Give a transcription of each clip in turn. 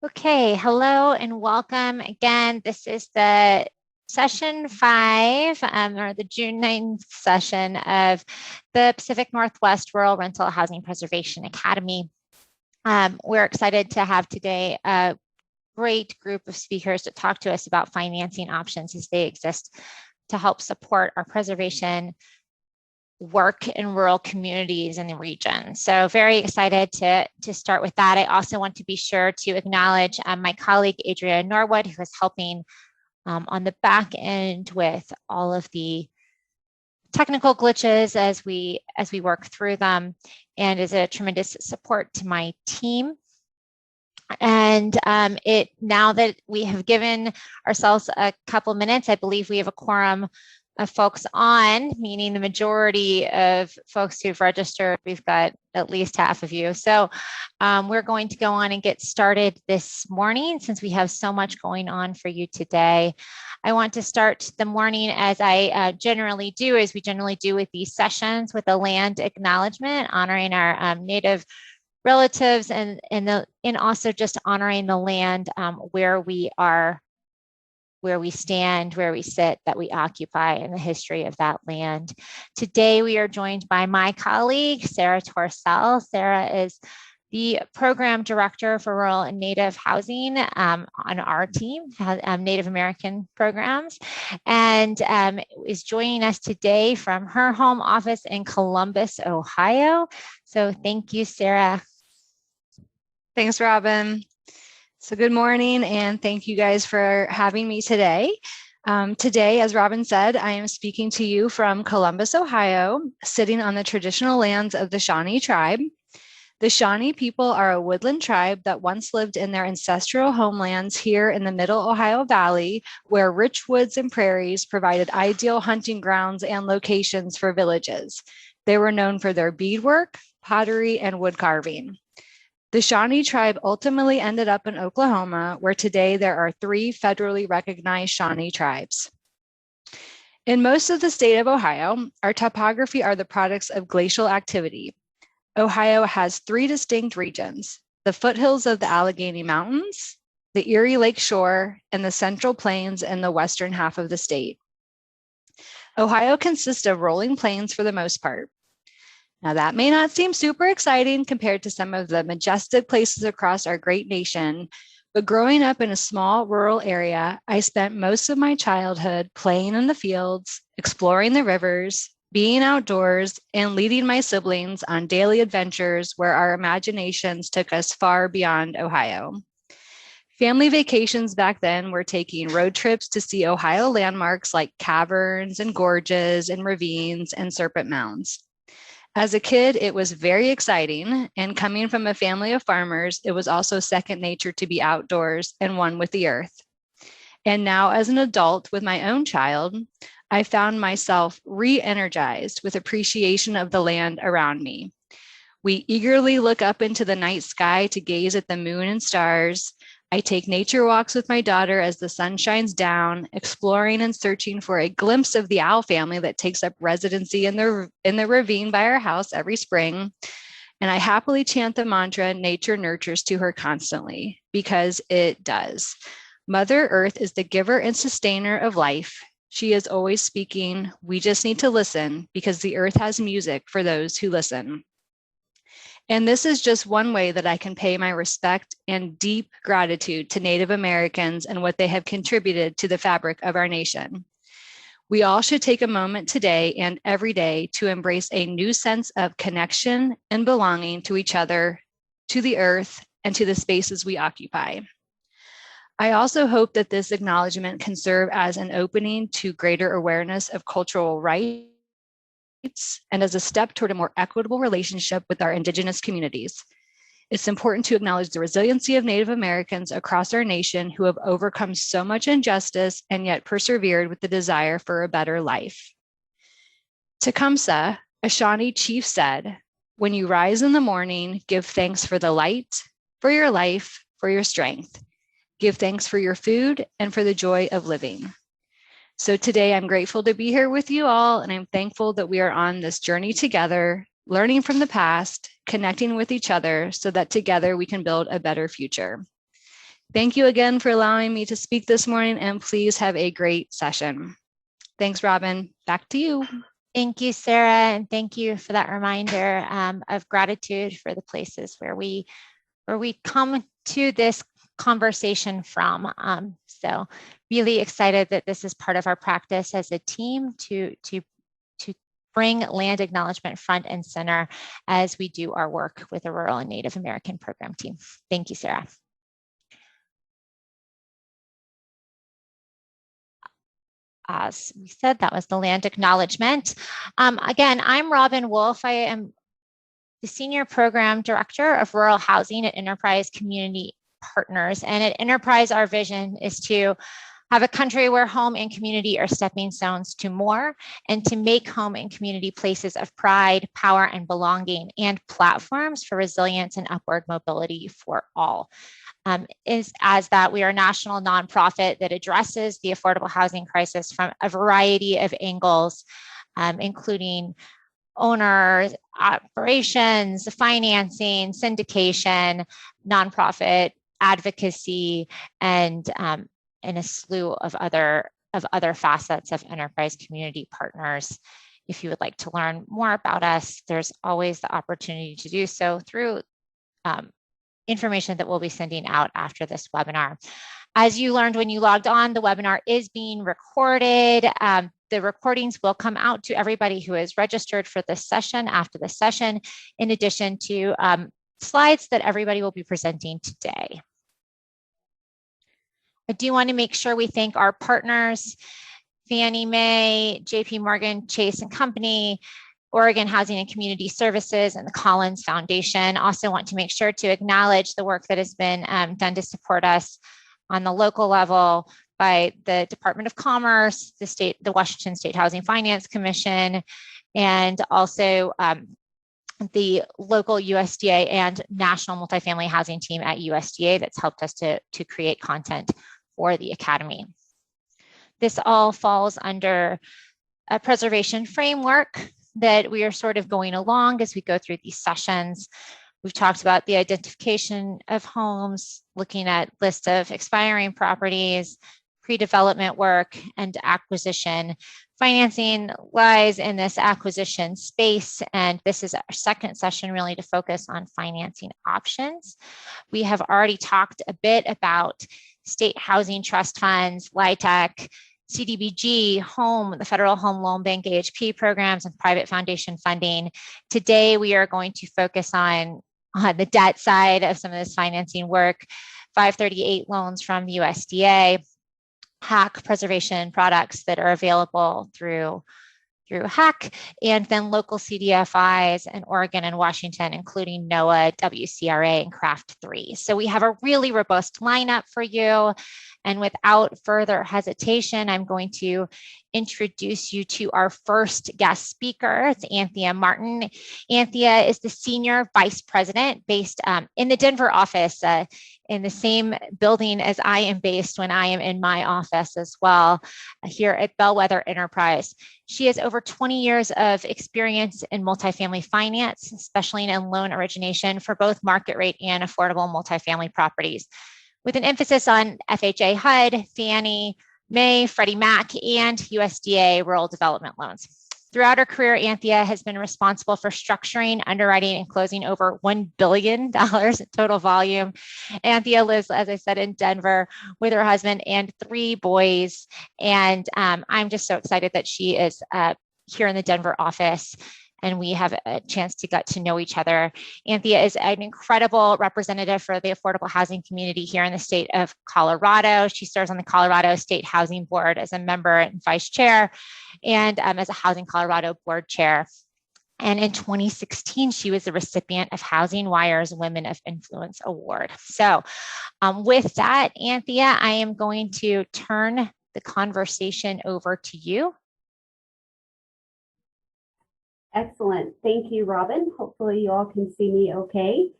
Okay, hello and welcome again. This is the session 5, or the June 9th session of the Pacific Northwest Rural Rental Housing Preservation Academy. We're excited to have today a great group of speakers to talk to us about financing options as they exist to help support our preservation work in rural communities in the region. So very excited to start with that. I also want to be sure to acknowledge my colleague, Adria Norwood, who is helping on the back end with all of the technical glitches as we work through them, and is a tremendous support to my team. And now that we have given ourselves a couple minutes, I believe we have a quorum of folks on, meaning the majority of folks who've registered. We've got at least half of you. So we're going to go on and get started this morning since we have so much going on for you today. I want to start the morning as I generally do, as we generally do with these sessions, with a land acknowledgement, honoring our Native relatives and also just honoring the land where we are, where we stand, where we sit, that we occupy, in the history of that land. Today, we are joined by my colleague, Sarah Torcell. Sarah is the program director for rural and Native housing on our team, Native American programs, and is joining us today from her home office in Columbus, Ohio. So thank you, Sarah. Thanks, Robin. So good morning, and thank you guys for having me today. Today, as Robin said, I am speaking to you from Columbus, Ohio, sitting on the traditional lands of the Shawnee tribe. The Shawnee people are a woodland tribe that once lived in their ancestral homelands here in the Middle Ohio Valley, where rich woods and prairies provided ideal hunting grounds and locations for villages. They were known for their beadwork, pottery, and wood carving. The Shawnee tribe ultimately ended up in Oklahoma, where today there are 3 federally recognized Shawnee tribes. In most of the state of Ohio, our topography are the products of glacial activity. Ohio has 3 distinct regions: the foothills of the Allegheny Mountains, the Erie Lake Shore, and the Central Plains in the western half of the state. Ohio consists of rolling plains for the most part. Now, that may not seem super exciting compared to some of the majestic places across our great nation, but growing up in a small rural area, I spent most of my childhood playing in the fields, exploring the rivers, being outdoors, and leading my siblings on daily adventures where our imaginations took us far beyond Ohio. Family vacations back then were taking road trips to see Ohio landmarks like caverns and gorges and ravines and serpent mounds. As a kid, it was very exciting, and coming from a family of farmers, it was also second nature to be outdoors and one with the earth. And now, as an adult with my own child, I found myself re-energized with appreciation of the land around me. We eagerly look up into the night sky to gaze at the moon and stars. I take nature walks with my daughter as the sun shines down, exploring and searching for a glimpse of the owl family that takes up residency in the ravine by our house every spring. And I happily chant the mantra, nature nurtures, to her constantly, because it does. Mother Earth is the giver and sustainer of life. She is always speaking. We just need to listen, because the earth has music for those who listen. And this is just one way that I can pay my respect and deep gratitude to Native Americans and what they have contributed to the fabric of our nation. We all should take a moment today and every day to embrace a new sense of connection and belonging to each other, to the earth, and to the spaces we occupy. I also hope that this acknowledgement can serve as an opening to greater awareness of cultural rights and as a step toward a more equitable relationship with our Indigenous communities. It's important to acknowledge the resiliency of Native Americans across our nation who have overcome so much injustice and yet persevered with the desire for a better life. Tecumseh, a Shawnee chief, said, "When you rise in the morning, give thanks for the light, for your life, for your strength. Give thanks for your food and for the joy of living." So today I'm grateful to be here with you all, and I'm thankful that we are on this journey together, learning from the past, connecting with each other so that together we can build a better future. Thank you again for allowing me to speak this morning, and please have a great session. Thanks, Robin. Back to you. Thank you, Sarah, and thank you for that reminder of gratitude for the places where we come to this conversation from. So really excited that this is part of our practice as a team to bring land acknowledgement front and center as we do our work with the Rural and Native American program team. Thank you, Sarah. As we said, that was the land acknowledgement. Again, I'm Robin Wolf. I am the Senior Program Director of Rural Housing at Enterprise Community Partners. And at Enterprise, our vision is to have a country where home and community are stepping stones to more, and to make home and community places of pride, power, and belonging, and platforms for resilience and upward mobility for all. Is as that we are a national nonprofit that addresses the affordable housing crisis from a variety of angles, including owners, operations, financing, syndication, nonprofit advocacy, and a slew of other facets of Enterprise Community Partners. If you would like to learn more about us, there's always the opportunity to do so through information that we'll be sending out after this webinar. As you learned when you logged on, the webinar is being recorded. The recordings will come out to everybody who is registered for this session after the session, in addition to slides that everybody will be presenting today. I do want to make sure we thank our partners, Fannie Mae, JP Morgan, Chase and Company, Oregon Housing and Community Services, and the Collins Foundation. Also want to make sure to acknowledge the work that has been done to support us on the local level by the Department of Commerce, the Washington State Housing Finance Commission, and also the local USDA and national multifamily housing team at USDA that's helped us to create content for the Academy. This all falls under a preservation framework that we are sort of going along as we go through these sessions. We've talked about the identification of homes, looking at list of expiring properties, pre-development work, and acquisition. Financing lies in this acquisition space, and this is our second session really to focus on financing options. We have already talked a bit about state housing trust funds, LIHTC, CDBG, home, the Federal Home Loan Bank AHP programs, and private foundation funding. Today, we are going to focus on the debt side of some of this financing work, 538 loans from the USDA, HAC preservation products that are available through HAC, and then local CDFIs in Oregon and Washington, including NOAA, WCRA, and CRAFT 3. So we have a really robust lineup for you. And without further hesitation, I'm going to introduce you to our first guest speaker. It's Anthea Martin. Anthea is the Senior Vice President based in the Denver office, in the same building as I am based when I am in my office as well, here at Bellwether Enterprise. She has over 20 years of experience in multifamily finance, especially in loan origination for both market rate and affordable multifamily properties, with an emphasis on FHA HUD, Fannie Mae, Freddie Mac, and USDA Rural Development loans. Throughout her career, Anthea has been responsible for structuring, underwriting, and closing over $1 billion in total volume. Anthea lives, as I said, in Denver with her husband and 3 boys. And I'm just so excited that she is here in the Denver office, and we have a chance to get to know each other. Anthea is an incredible representative for the affordable housing community here in the state of Colorado. She serves on the Colorado State Housing Board as a member and vice chair, and as a Housing Colorado board chair. And in 2016, she was the recipient of Housing Wire's Women of Influence Award. So with that, Anthea, I am going to turn the conversation over to you. Excellent. Thank you, Robin. Hopefully you all can see me okay.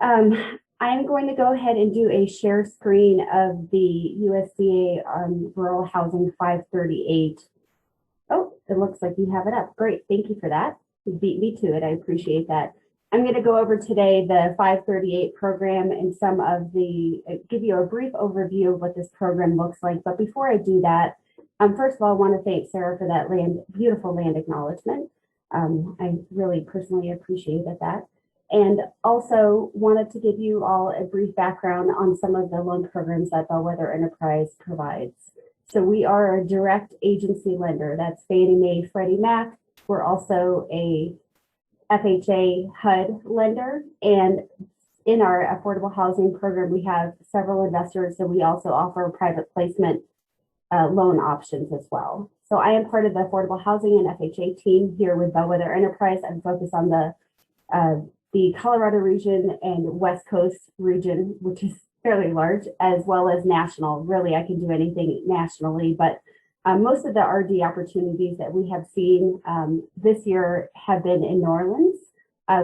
I'm going to go ahead and do a share screen of the USDA Rural Housing 538. Oh, it looks like you have it up. Great. Thank you for that. You beat me to it. I appreciate that. I'm going to go over today the 538 program and give you a brief overview of what this program looks like. But before I do that, first of all, I want to thank Sarah for that beautiful land acknowledgement. I really personally appreciated that. And also wanted to give you all a brief background on some of the loan programs that Bellwether Enterprise provides. So we are a direct agency lender. That's Fannie Mae, Freddie Mac. We're also a FHA HUD lender. And in our affordable housing program, we have several investors. So we also offer private placement loan options as well. So I am part of the affordable housing and FHA team here with Bellwether Enterprise. I'm focused on the Colorado region and West Coast region, which is fairly large, as well as national. Really, I can do anything nationally, but most of the RD opportunities that we have seen this year have been in New Orleans.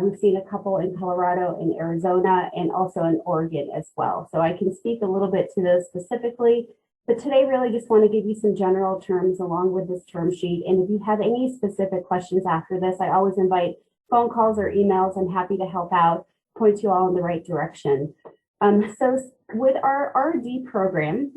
We've seen a couple in Colorado and Arizona, and also in Oregon as well. So I can speak a little bit to those specifically, but today really just want to give you some general terms along with this term sheet. And if you have any specific questions after this, I always invite phone calls or emails. I'm happy to help out, point you all in the right direction. So with our RD program,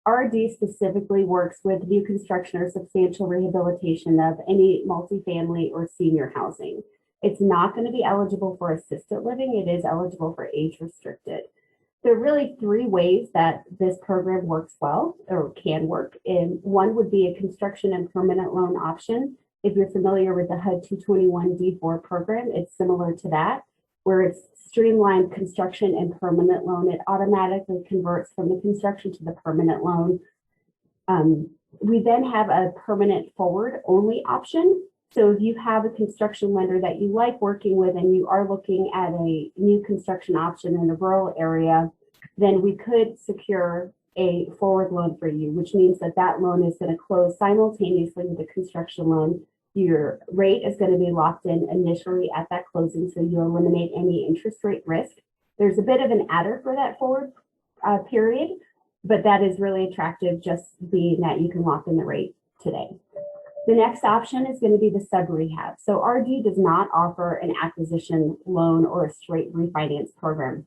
RD specifically works with new construction or substantial rehabilitation of any multifamily or senior housing. It's not going to be eligible for assisted living. It is eligible for age restricted. There are really three ways that this program works well or can work. And one would be a construction and permanent loan option. If you're familiar with the HUD 221D4 program, it's similar to that, where it's streamlined construction and permanent loan. It automatically converts from the construction to the permanent loan. We then have a permanent forward only option. So if you have a construction lender that you like working with and you are looking at a new construction option in a rural area, then we could secure a forward loan for you, which means that that loan is going to close simultaneously with the construction loan. Your rate is going to be locked in initially at that closing, so you eliminate any interest rate risk. There's a bit of an adder for that forward period, but that is really attractive, just being that you can lock in the rate today. The next option is going to be the sub rehab. So RD does not offer an acquisition loan or a straight refinance program.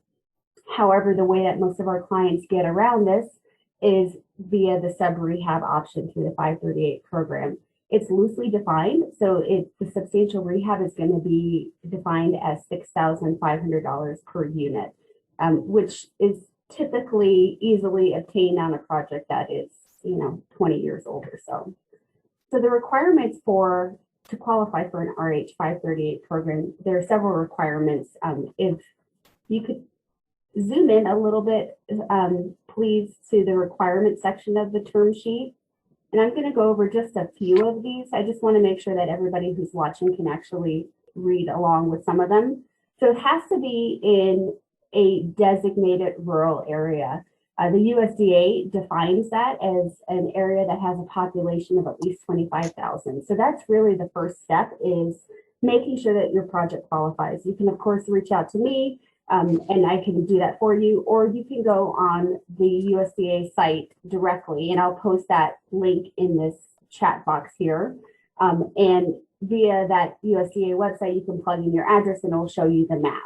However, the way that most of our clients get around this is via the sub rehab option through the 538 program. It's loosely defined, so the substantial rehab is going to be defined as $6,500 per unit, which is typically easily obtained on a project that is, 20 years old or so. So the requirements to qualify for an RH 538 program, there are several requirements. If you could zoom in a little bit, please, to the requirement section of the term sheet. And I'm going to go over just a few of these. I just want to make sure that everybody who's watching can actually read along with some of them. So it has to be in a designated rural area. The USDA defines that as an area that has a population of at least 25,000. So that's really the first step, is making sure that your project qualifies. You can, of course, reach out to me and I can do that for you, or you can go on the USDA site directly, and I'll post that link in this chat box here. And via that USDA website, you can plug in your address and it'll show you the map.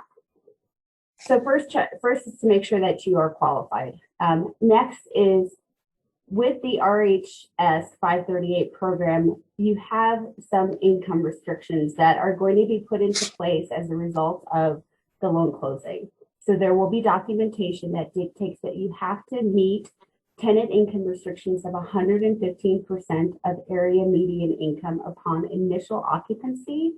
So first is to make sure that you are qualified. Next is, with the RHS 538 program, you have some income restrictions that are going to be put into place as a result of the loan closing. So there will be documentation that dictates that you have to meet tenant income restrictions of 115% of area median income upon initial occupancy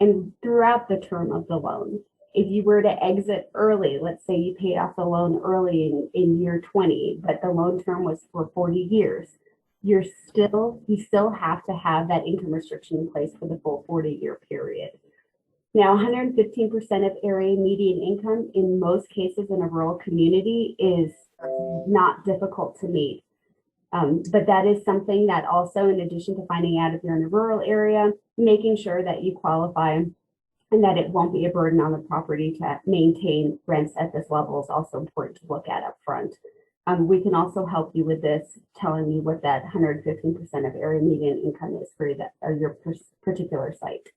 and throughout the term of the loan. If you were to exit early, let's say you paid off the loan early in year 20, but the loan term was for 40 years, you still have to have that income restriction in place for the full 40-year period. Now, 115% of area median income in most cases in a rural community is not difficult to meet. But that is something that also, in addition to finding out if you're in a rural area, making sure that you qualify and that it won't be a burden on the property to maintain rents at this level is also important to look at up front. We can also help you with this, telling you what that 115% of area median income is for that, or your particular site.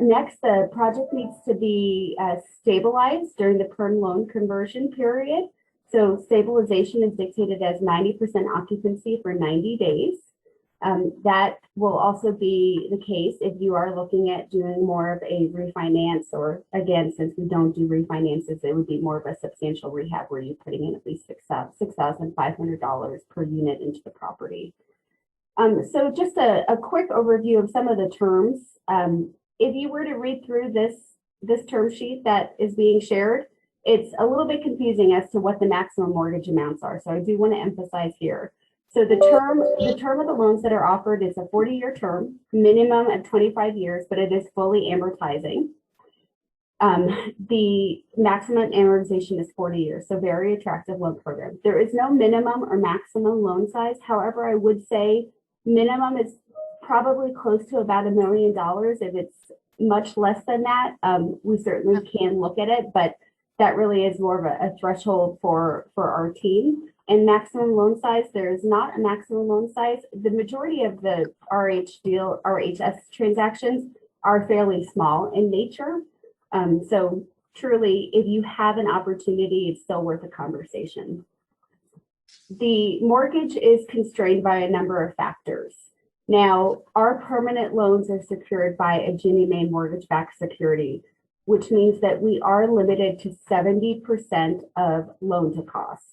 Next, the project needs to be stabilized during the perm loan conversion period. So stabilization is dictated as 90% occupancy for 90 days. That will also be the case if you are looking at doing more of a refinance, or again, since we don't do refinances, it would be more of a substantial rehab where you're putting in at least $6,500 per unit into the property. So just a quick overview of some of the terms. If you were to read through this term sheet that is being shared, it's a little bit confusing as to what the maximum mortgage amounts are. So I do want to emphasize here. So the term of the loans that are offered is a 40-year term, minimum of 25 years, but it is fully amortizing. The maximum amortization is 40 years, so very attractive loan program. There is no minimum or maximum loan size. However, I would say minimum is probably close to about $1 million. If it's much less than that, we certainly can look at it, but that really is more of a threshold for our team. And maximum loan size, there is not a maximum loan size. The majority of the RHS transactions are fairly small in nature. So truly, if you have an opportunity, it's still worth a conversation. The mortgage is constrained by a number of factors. Now, our permanent loans are secured by a Ginnie Mae mortgage-backed security, which means that we are limited to 70% of loan to cost.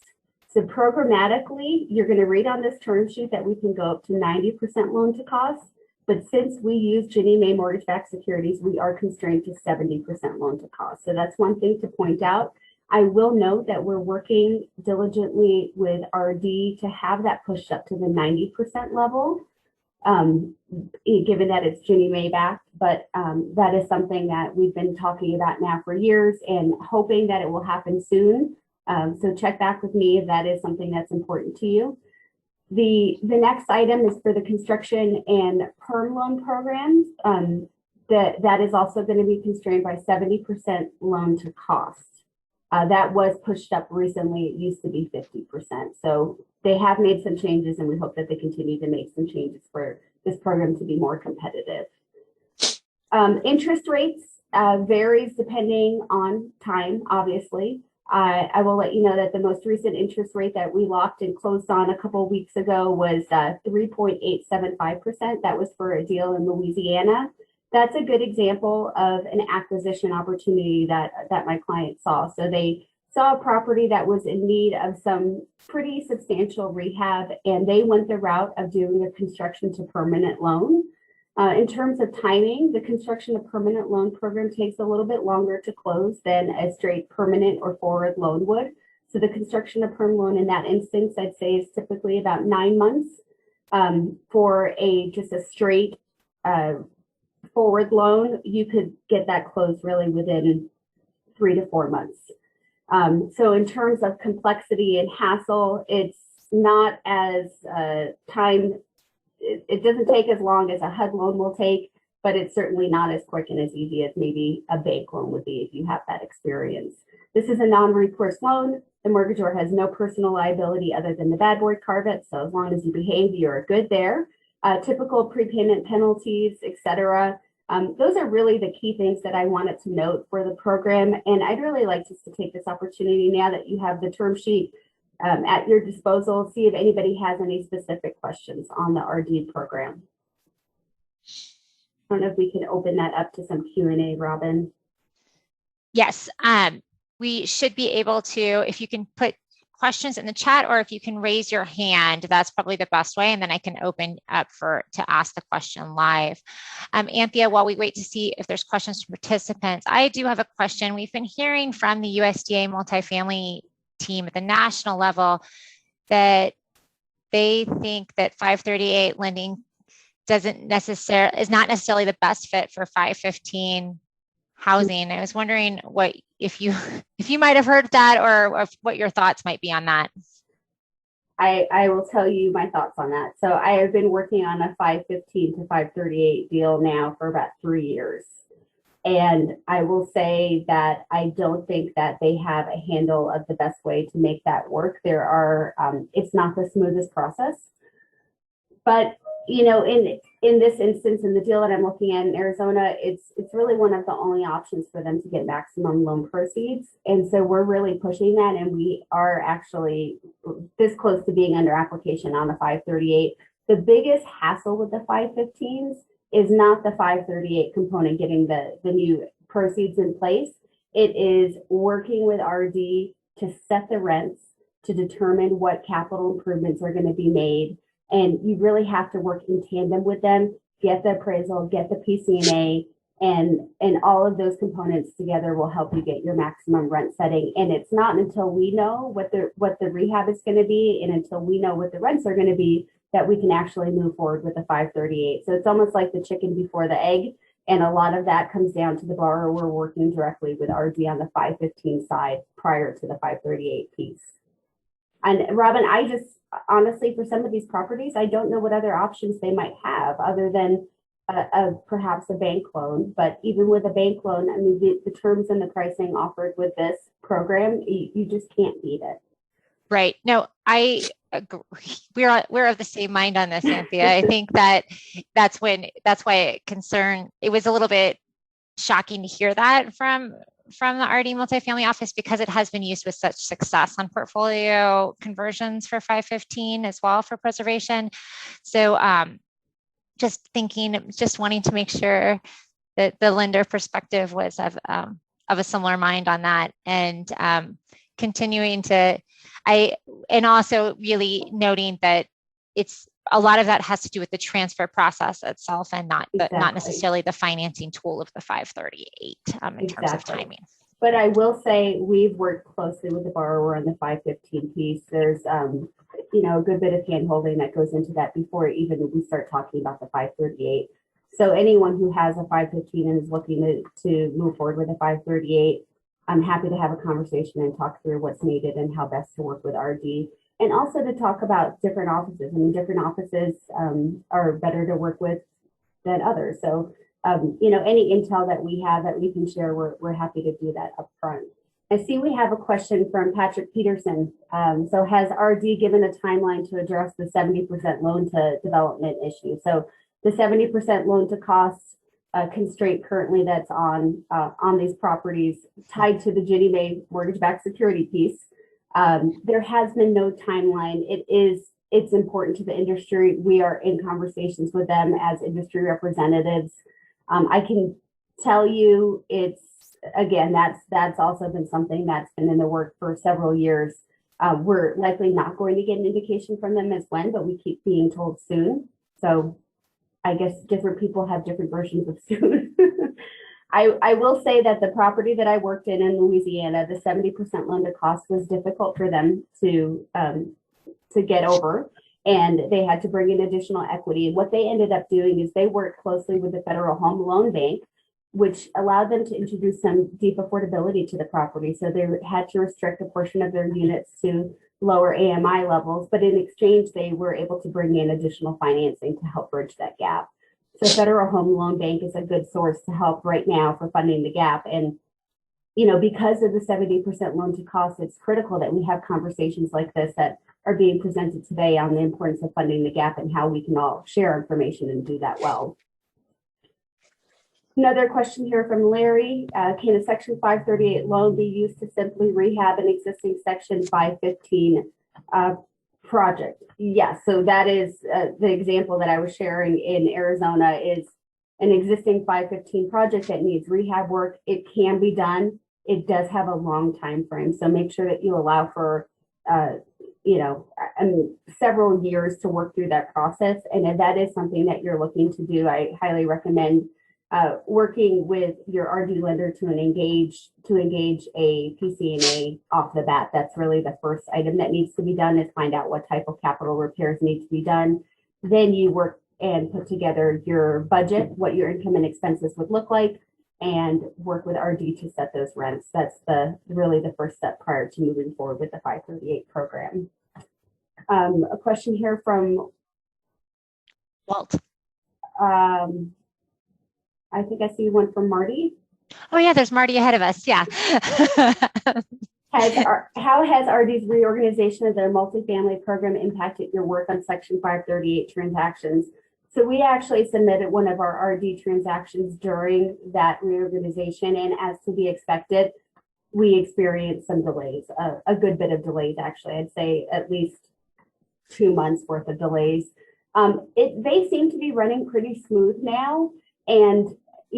So programmatically, you're going to read on this term sheet that we can go up to 90% loan to cost. But since we use Ginnie Mae mortgage-backed securities, we are constrained to 70% loan to cost. So that's one thing to point out. I will note that we're working diligently with RD to have that pushed up to the 90% level, given that it's Ginnie Mae backed. But that is something that we've been talking about now for years and hoping that it will happen soon. So check back with me if that is something that's important to you. The next item is for the construction and perm loan programs. That is also going to be constrained by 70% loan to cost. That was pushed up recently. It used to be 50%. So they have made some changes, and we hope that they continue to make some changes for this program to be more competitive. Interest rates varies depending on time, obviously. I will let you know that the most recent interest rate that we locked and closed on a couple of weeks ago was 3.875%. That was for a deal in Louisiana. That's a good example of an acquisition opportunity that my client saw. So they saw a property that was in need of some pretty substantial rehab, and they went the route of doing a construction to permanent loan. In terms of timing, the construction to permanent loan program takes a little bit longer to close than a straight permanent or forward loan would. So the construction to perm loan in that instance, I'd say, is typically about 9 months. For just a straight forward loan, you could get that closed really within 3 to 4 months. So in terms of complexity and hassle, it's not as it doesn't take as long as a HUD loan will take, but it's certainly not as quick and as easy as maybe a bank loan would be if you have that experience. This is a non-recourse loan. The mortgagor has no personal liability other than the bad boy carve-it. So as long as you behave, you're good there. Typical prepayment penalties, etc. Those are really the key things that I wanted to note for the program. And I'd really like just to take this opportunity now that you have the term sheet at your disposal, see if anybody has any specific questions on the RD program. I don't know if we can open that up to some Q&A, Robin. Yes, we should be able to, if you can put questions in the chat, or if you can raise your hand, that's probably the best way, and then I can open up to ask the question live. Anthea, while we wait to see if there's questions from participants, I do have a question. We've been hearing from the USDA multifamily team at the national level that they think that 538 lending is not necessarily the best fit for 515 housing. I was wondering if you might have heard that, or what your thoughts might be on that. I will tell you my thoughts on that. So I have been working on a 515 to 538 deal now for about 3 years. And I will say that I don't think that they have a handle of the best way to make that work. It's not the smoothest process. But, you know, in in this instance, in the deal that I'm looking at in Arizona, it's really one of the only options for them to get maximum loan proceeds. And so we're really pushing that, and we are actually this close to being under application on the 538. The biggest hassle with the 515s is not the 538 component getting the new proceeds in place. It is working with RD to set the rents, to determine what capital improvements are going to be made. And you really have to work in tandem with them, get the appraisal, get the PCNA, and all of those components together will help you get your maximum rent setting. And it's not until we know what the rehab is going to be and until we know what the rents are going to be that we can actually move forward with the 538. So it's almost like the chicken before the egg. And a lot of that comes down to the borrower. We're working directly with RD on the 515 side prior to the 538 piece. And Robin, I just honestly, for some of these properties, I don't know what other options they might have other than perhaps a bank loan. But even with a bank loan, I mean, the terms and the pricing offered with this program, you just can't beat it. Right. No, I agree. We're of the same mind on this, Anthea. I think that's why it was a little bit shocking to hear that from the RD multifamily office, because it has been used with such success on portfolio conversions for 515 as well for preservation. So just wanting to make sure that the lender perspective was of a similar mind on that, and continuing to, and also really noting that it's a lot of that has to do with the transfer process itself and not necessarily the financing tool of the 538 in terms of timing. But I will say we've worked closely with the borrower on the 515 piece. There's a good bit of hand holding that goes into that before even we start talking about the 538. So anyone who has a 515 and is looking to move forward with a 538, I'm happy to have a conversation and talk through what's needed and how best to work with RD. And also to talk about different offices. I mean, different offices are better to work with than others. So, any intel that we have that we can share, we're happy to do that up front. I see we have a question from Patrick Peterson. So has RD given a timeline to address the 70% loan to development issue? So the 70% loan to cost constraint currently that's on these properties tied to the Ginnie Mae mortgage-backed security piece. There has been no timeline. It's important to the industry. We are in conversations with them as industry representatives. I can tell you that's also been something that's been in the work for several years. We're likely not going to get an indication from them as when, but we keep being told soon. So I guess different people have different versions of soon. I will say that the property that I worked in Louisiana, the 70% loan to cost was difficult for them to get over, and they had to bring in additional equity. And what they ended up doing is they worked closely with the Federal Home Loan Bank, which allowed them to introduce some deep affordability to the property. So they had to restrict a portion of their units to lower AMI levels, but in exchange, they were able to bring in additional financing to help bridge that gap. So Federal Home Loan Bank is a good source to help right now for funding the gap. And, because of the 70% loan to cost, it's critical that we have conversations like this that are being presented today on the importance of funding the gap and how we can all share information and do that well. Another question here from Larry. Can a Section 538 loan be used to simply rehab an existing Section 515 project? Yes, so that is the example that I was sharing in Arizona is an existing 515 project that needs rehab work. It can be done. It does have a long time frame, so make sure that you allow for several years to work through that process. And if that is something that you're looking to do, I highly recommend working with your RD lender to engage a PCNA off the bat. That's really the first item that needs to be done, is find out what type of capital repairs need to be done. Then you work and put together your budget, what your income and expenses would look like, and work with RD to set those rents. That's really the first step prior to moving forward with the 538 program. A question here from Walt. I think I see one from Marty. Oh yeah, there's Marty ahead of us. Yeah. How has RD's reorganization of their multifamily program impacted your work on Section 538 transactions? So we actually submitted one of our RD transactions during that reorganization, and as to be expected, we experienced some delays, a good bit of delays, actually. I'd say at least 2 months worth of delays. They seem to be running pretty smooth now. And,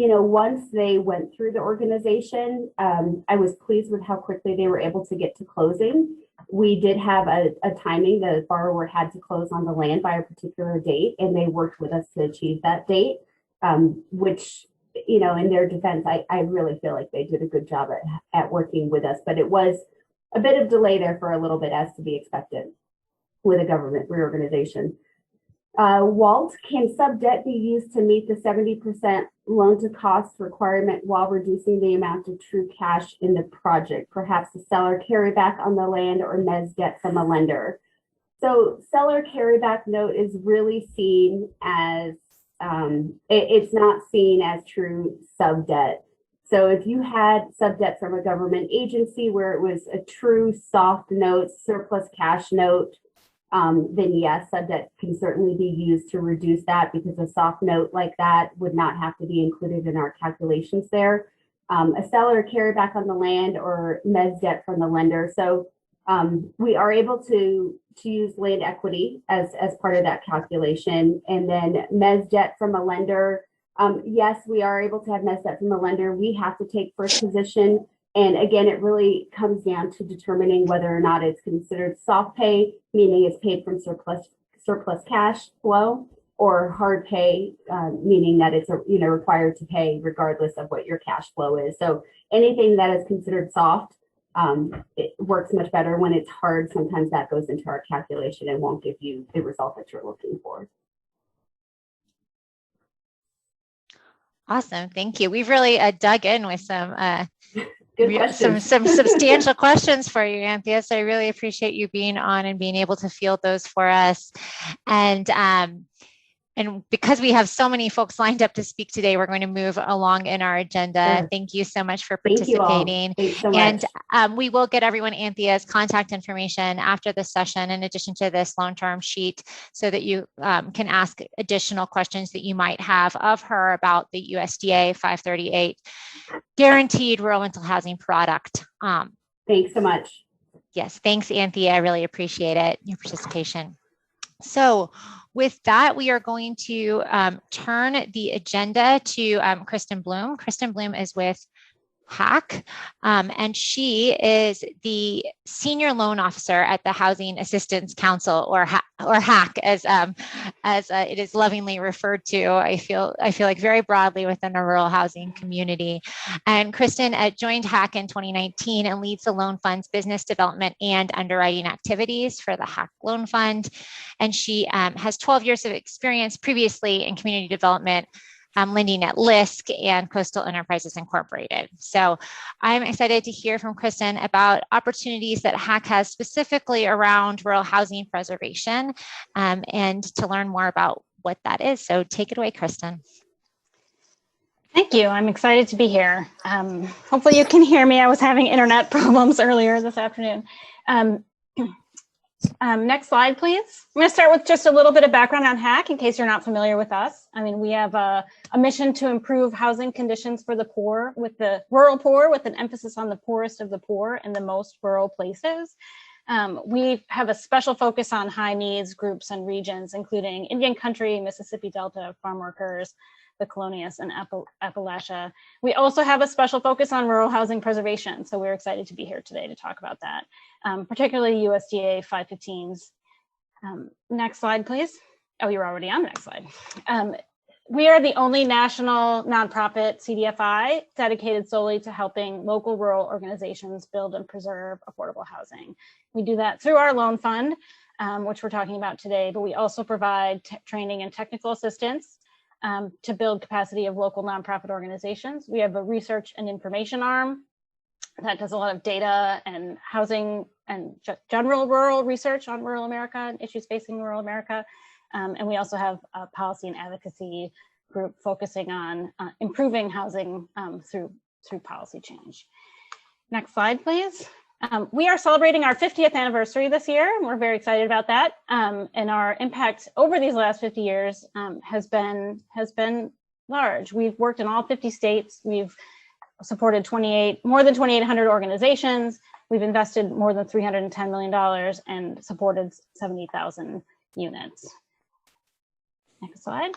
once they went through the organization, I was pleased with how quickly they were able to get to closing. We did have a timing. The borrower had to close on the land by a particular date, and they worked with us to achieve that date, which, in their defense, I really feel like they did a good job at working with us. But it was a bit of delay there for a little bit, as to be expected with a government reorganization. Walt, can sub-debt be used to meet the 70% loan-to-cost requirement while reducing the amount of true cash in the project? Perhaps the seller carryback on the land or mezz debt from a lender. So seller carryback note is really seen as, it's not seen as true sub-debt. So if you had sub-debt from a government agency where it was a true soft note, surplus cash note, then yes, sub-debt can certainly be used to reduce that, because a soft note like that would not have to be included in our calculations there. A seller carryback on the land or mezz debt from the lender. So we are able to use land equity as part of that calculation. And then mezz debt from a lender. Yes, we are able to have mezz debt from a lender. We have to take first position. And again, it really comes down to determining whether or not it's considered soft pay, meaning it's paid from surplus cash flow, or hard pay, meaning that it's required to pay regardless of what your cash flow is. So anything that is considered soft, it works much better. When it's hard, sometimes that goes into our calculation and won't give you the result that you're looking for. Awesome, thank you. We've really dug in with some some substantial questions for you, Anthea. So I really appreciate you being on and being able to field those for us. And because we have so many folks lined up to speak today, we're going to move along in our agenda. Sure. Thank you so much for participating. Thanks so much. And we will get everyone Anthea's contact information after this session, in addition to this long-term sheet, so that you can ask additional questions that you might have of her about the USDA 538 guaranteed rural rental housing product. Thanks so much. Yes, thanks, Anthea. I really appreciate it, your participation. So with that, we are going to turn the agenda to Kristin Bloom. Kristin Bloom is with HAC, and she is the Senior Loan Officer at the Housing Assistance Council, or HAC, as it is lovingly referred to. I feel like very broadly within the rural housing community. And Kristin joined HAC in 2019 and leads the loan fund's business development and underwriting activities for the HAC Loan Fund. And she has 12 years of experience previously in community development, lending at LISC and Coastal Enterprises Incorporated. So I'm excited to hear from Kristin about opportunities that HAC has specifically around rural housing preservation, and to learn more about what that is. So take it away, Kristin. Thank you. I'm excited to be here. Hopefully you can hear me. I was having internet problems earlier this afternoon. Next slide, please. I'm going to start with just a little bit of background on HAC in case you're not familiar with us. I mean, we have a mission to improve housing conditions for the poor, with the rural poor, with an emphasis on the poorest of the poor in the most rural places. We have a special focus on high needs groups and regions, including Indian Country, Mississippi Delta, farm workers, the Colonias, and Appalachia. We also have a special focus on rural housing preservation. So we're excited to be here today to talk about that, particularly USDA 515s. Next slide, please. Oh, you're already on the next slide. We are the only national nonprofit CDFI dedicated solely to helping local rural organizations build and preserve affordable housing. We do that through our loan fund, which we're talking about today, but we also provide training and technical assistance to build capacity of local nonprofit organizations. We have a research and information arm that does a lot of data and housing and general rural research on rural America and issues facing rural America. And we also have a policy and advocacy group focusing on improving housing through policy change. Next slide, please. We are celebrating our 50th anniversary this year, and we're very excited about that. And our impact over these last 50 years has been large. We've worked in all 50 states. We've supported more than 2,800 organizations. We've invested more than $310 million and supported 70,000 units. Next slide.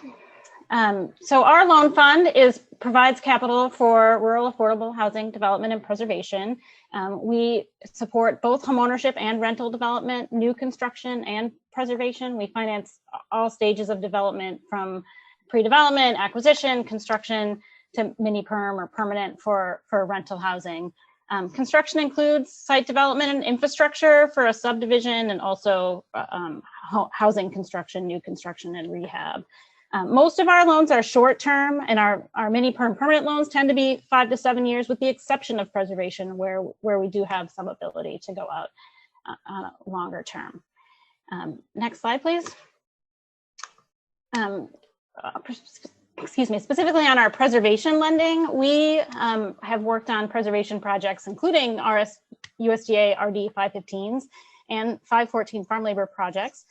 So our loan fund provides capital for rural affordable housing development and preservation. We support both homeownership and rental development, new construction and preservation. We finance all stages of development from pre-development, acquisition, construction to mini perm or permanent for rental housing. Construction includes site development and infrastructure for a subdivision, and also housing construction, new construction, and rehab. Most of our loans are short-term, and our mini perm permanent loans tend to be 5 to 7 years, with the exception of preservation, where we do have some ability to go out on a longer term. Next slide, please. Excuse me, specifically on our preservation lending, we have worked on preservation projects, including USDA RD 515s and 514 farm labor projects,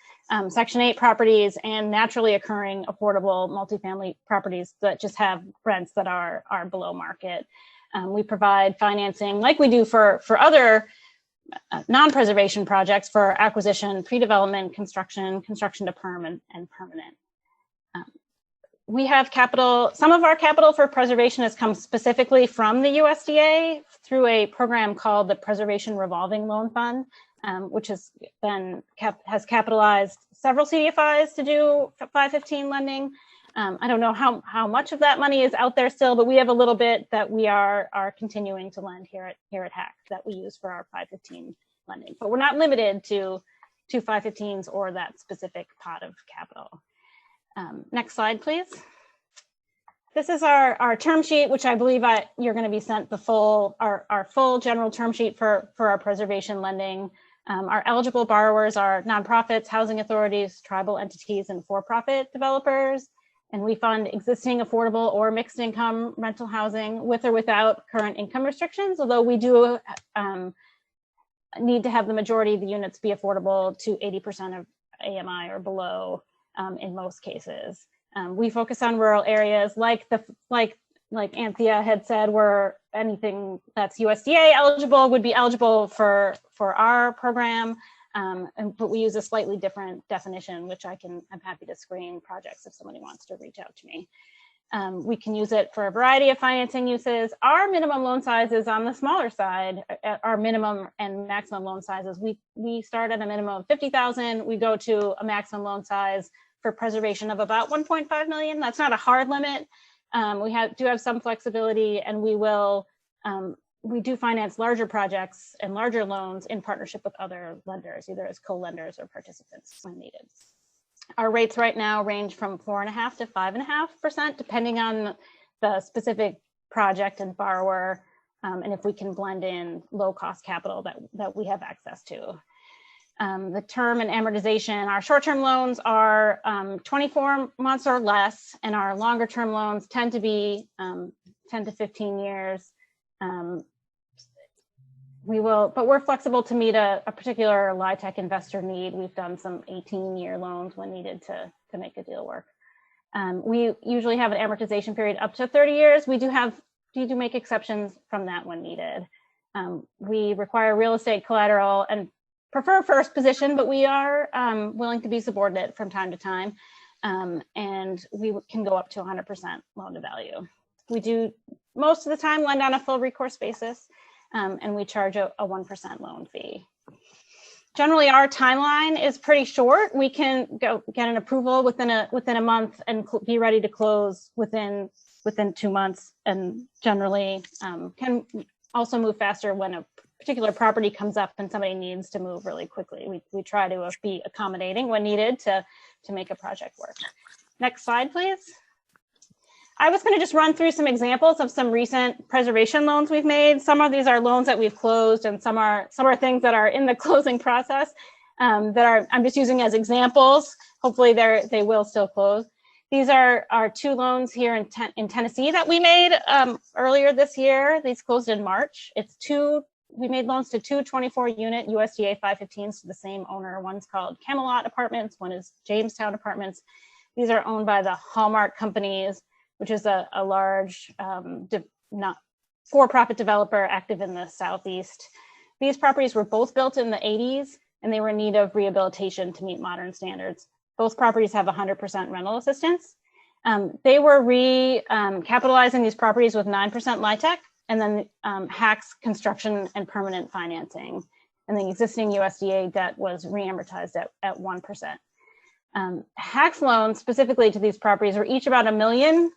Section 8 properties, and naturally occurring affordable multifamily properties that just have rents that are below market. We provide financing like we do for other non-preservation projects for acquisition, pre-development, construction to perm, and permanent. We have capital. Some of our capital for preservation has come specifically from the USDA through a program called the Preservation Revolving Loan Fund, which has capitalized several CDFIs to do 515 lending. I don't know how much of that money is out there still, but we have a little bit that we are continuing to lend here at HAC that we use for our 515 lending. But we're not limited to 515s or that specific pot of capital. Next slide, please. This is our term sheet, which I believe you're going to be sent our full general term sheet for our preservation lending. Our eligible borrowers are nonprofits, housing authorities, tribal entities, and for-profit developers. And we fund existing affordable or mixed income rental housing with or without current income restrictions, although we do need to have the majority of the units be affordable to 80% of AMI or below in most cases. We focus on rural areas like Anthea had said, where anything that's USDA eligible would be eligible for our program, but we use a slightly different definition, which I'm happy to screen projects if somebody wants to reach out to me. We can use it for a variety of financing uses. Our minimum loan size is on the smaller side. Our minimum and maximum loan sizes, we start at a minimum of 50,000. We go to a maximum loan size for preservation of about 1.5 million. That's not a hard limit. We do have some flexibility, and we do finance larger projects and larger loans in partnership with other lenders, either as co-lenders or participants when needed. Our rates right now range from 4.5% to 5.5%, depending on the specific project and borrower, and if we can blend in low-cost capital that we have access to. The term and amortization, our short-term loans are 24 months or less, and our longer-term loans tend to be 10 to 15 years. But we're flexible to meet a particular LIHTC investor need. We've done some 18-year loans when needed to make a deal work. We usually have an amortization period up to 30 years. We do make exceptions from that when needed. We require real estate collateral and prefer first position, but we are willing to be subordinate from time to time. And we can go up to 100% loan to value. We do most of the time lend on a full recourse basis, and we charge a 1% loan fee. Generally, our timeline is pretty short. We can go get an approval within a month and be ready to close within 2 months, and generally can also move faster when a particular property comes up and somebody needs to move really quickly. We try to be accommodating when needed to make a project work. Next slide, please. I was going to just run through some examples of some recent preservation loans we've made. Some of these are loans that we've closed, and some are things that are in the closing process I'm just using as examples. Hopefully they will still close. These are our 2 loans here in Tennessee that we made earlier this year. These closed in March. It's 2 we made loans to two 24-unit USDA 515s to the same owner. One's called Camelot Apartments, one is Jamestown Apartments. These are owned by the Hallmark companies, which is a large not for-profit developer active in the Southeast. These properties were both built in the 80s, and they were in need of rehabilitation to meet modern standards. Both properties have 100% rental assistance. They were capitalizing these properties with 9% LIHTC, and then HAC's construction and permanent financing. And the existing USDA debt was re-amortized at 1%. HAC's loans specifically to these properties were each about $1 million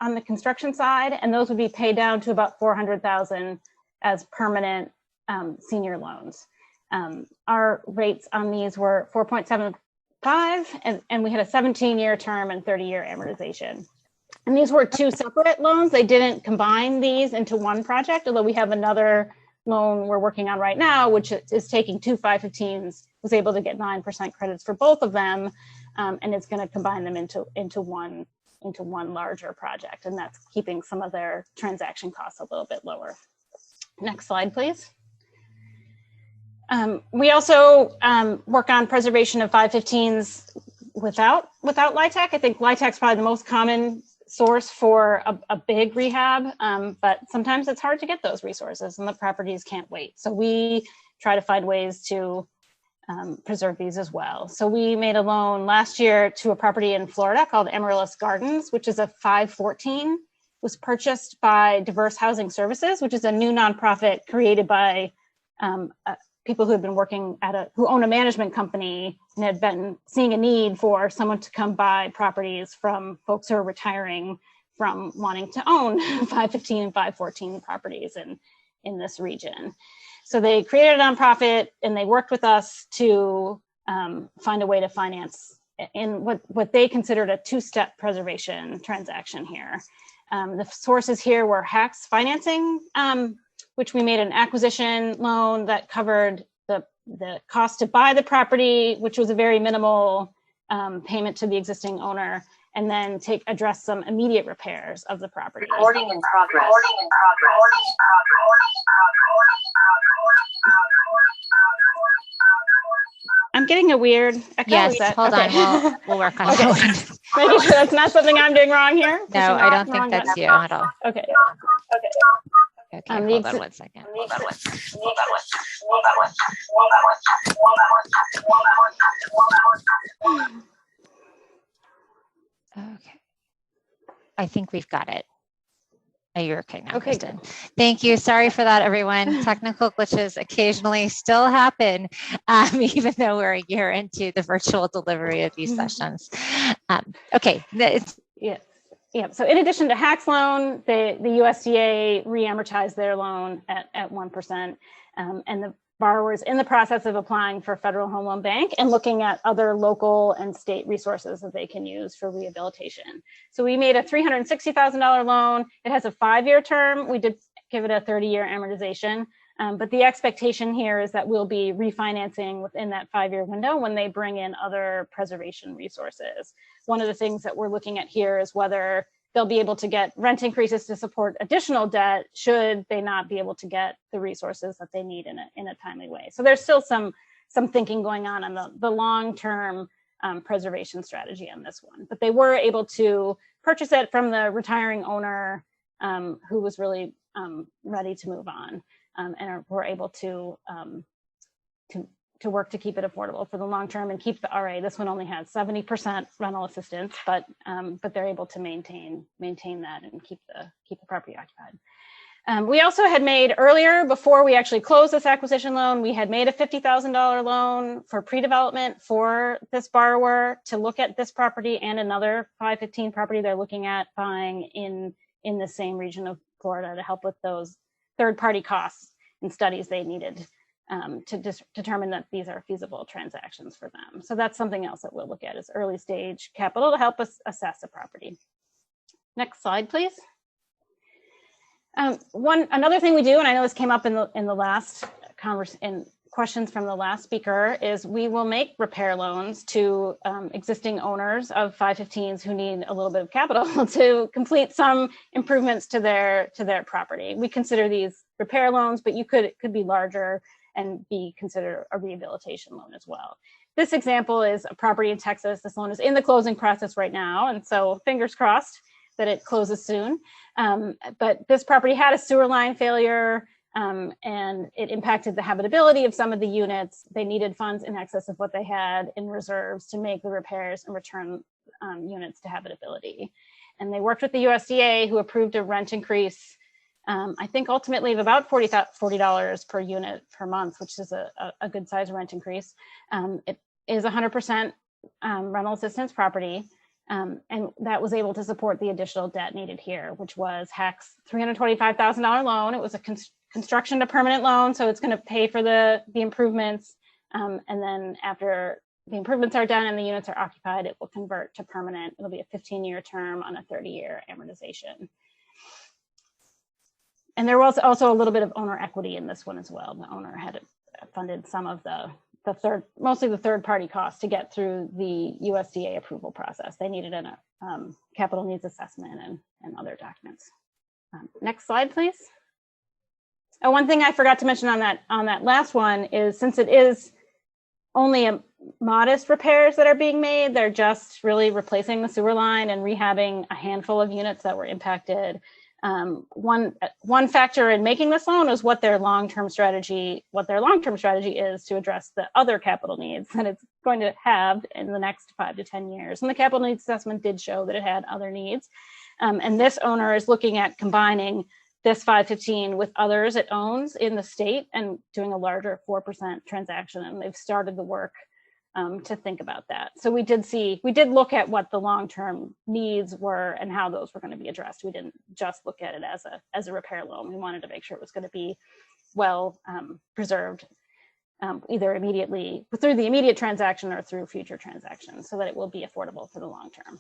on the construction side, and those would be paid down to about $400,000 as permanent senior loans. Our rates on these were 4.75, and we had a 17-year term and 30-year amortization. And these were two separate loans. They didn't combine these into one project, although we have another loan we're working on right now, which is taking two 515s, was able to get 9% credits for both of them, and it's going to combine them into one larger project, and that's keeping some of their transaction costs a little bit lower. Next slide, please. We also work on preservation of 515s without LIHTC. I think LIHTC is probably the most common source for a big rehab, but sometimes it's hard to get those resources and the properties can't wait. So we try to find ways to preserve these as well. So we made a loan last year to a property in Florida called Amaryllis Gardens, which is a 514, was purchased by Diverse Housing Services, which is a new nonprofit created by people who have been working who own a management company and had been seeing a need for someone to come buy properties from folks who are retiring from wanting to own 515 and 514 properties in this region. So they created a nonprofit and they worked with us to find a way to finance in what they considered a two-step preservation transaction here. The sources here were HAC's financing, which we made an acquisition loan that covered the cost to buy the property, which was a very minimal payment to the existing owner, and then address some immediate repairs of the property. Recording in progress. I'm getting a weird echo. Yes, hold on. We'll work on that. Making sure that's not something I'm doing wrong here. No, I don't think that's you at all. Okay. Okay, hold on one second. Okay. I think we've got it. Oh, you're okay now, okay, Kristin. Thank you. Sorry for that, everyone. Technical glitches occasionally still happen, even though we're a year into the virtual delivery of these sessions. Okay. Yeah. So in addition to HAC's loan, the USDA re-amortized their loan at 1%, and the borrowers in the process of applying for Federal Home Loan Bank and looking at other local and state resources that they can use for rehabilitation. So we made a $360,000 loan. It has a 5-year term. We did give it a 30-year amortization, but the expectation here is that we'll be refinancing within that 5-year window when they bring in other preservation resources. One of the things that we're looking at here is whether they'll be able to get rent increases to support additional debt should they not be able to get the resources that they need in a timely way. So there's still some thinking going on the long-term preservation strategy on this one. But they were able to purchase it from the retiring owner who was really ready to move on, and were able to work to keep it affordable for the long term and keep the RA. This one only has 70% rental assistance, but they're able to maintain that and keep the property occupied. We also had made earlier, before we actually closed this acquisition loan, we had made a $50,000 loan for pre-development for this borrower to look at this property and another 515 property they're looking at buying in the same region of Florida to help with those third-party costs and studies they needed to determine that these are feasible transactions for them. So that's something else that we'll look at is early stage capital to help us assess a property. Next slide, please. Another thing we do, and I know this came up in the last in questions from the last speaker, is we will make repair loans to existing owners of 515s who need a little bit of capital to complete some improvements to their property. We consider these repair loans, but it could be larger and be considered a rehabilitation loan as well. This example is a property in Texas. This loan is in the closing process right now, and so fingers crossed that it closes soon. But this property had a sewer line failure, and it impacted the habitability of some of the units. They needed funds in excess of what they had in reserves to make the repairs and return units to habitability. And they worked with the USDA, who approved a rent increase, I think ultimately of about $40 per unit per month, which is a good size rent increase. It is 100% rental assistance property. And that was able to support the additional debt needed here, which was HAC's $325,000 loan. It was a construction to permanent loan, so it's going to pay for the improvements. And then after the improvements are done and the units are occupied, it will convert to permanent. It'll be a 15-year term on a 30-year amortization. And there was also a little bit of owner equity in this one as well. The owner had funded some of mostly the third-party costs to get through the USDA approval process. They needed a capital needs assessment and other documents. Next slide, please. Oh, one thing I forgot to mention on that last one is, since it is only a modest repairs that are being made, they're just really replacing the sewer line and rehabbing a handful of units that were impacted. One factor in making this loan is what their long-term strategy is to address the other capital needs that it's going to have in the next 5 to 10 years. And the capital needs assessment did show that it had other needs. And this owner is looking at combining this 515 with others it owns in the state and doing a larger 4% transaction. And they've started the work to think about that. So we did look at what the long-term needs were and how those were going to be addressed. We didn't just look at it as a repair loan. We wanted to make sure it was going to be well preserved, either immediately through the immediate transaction or through future transactions, so that it will be affordable for the long term.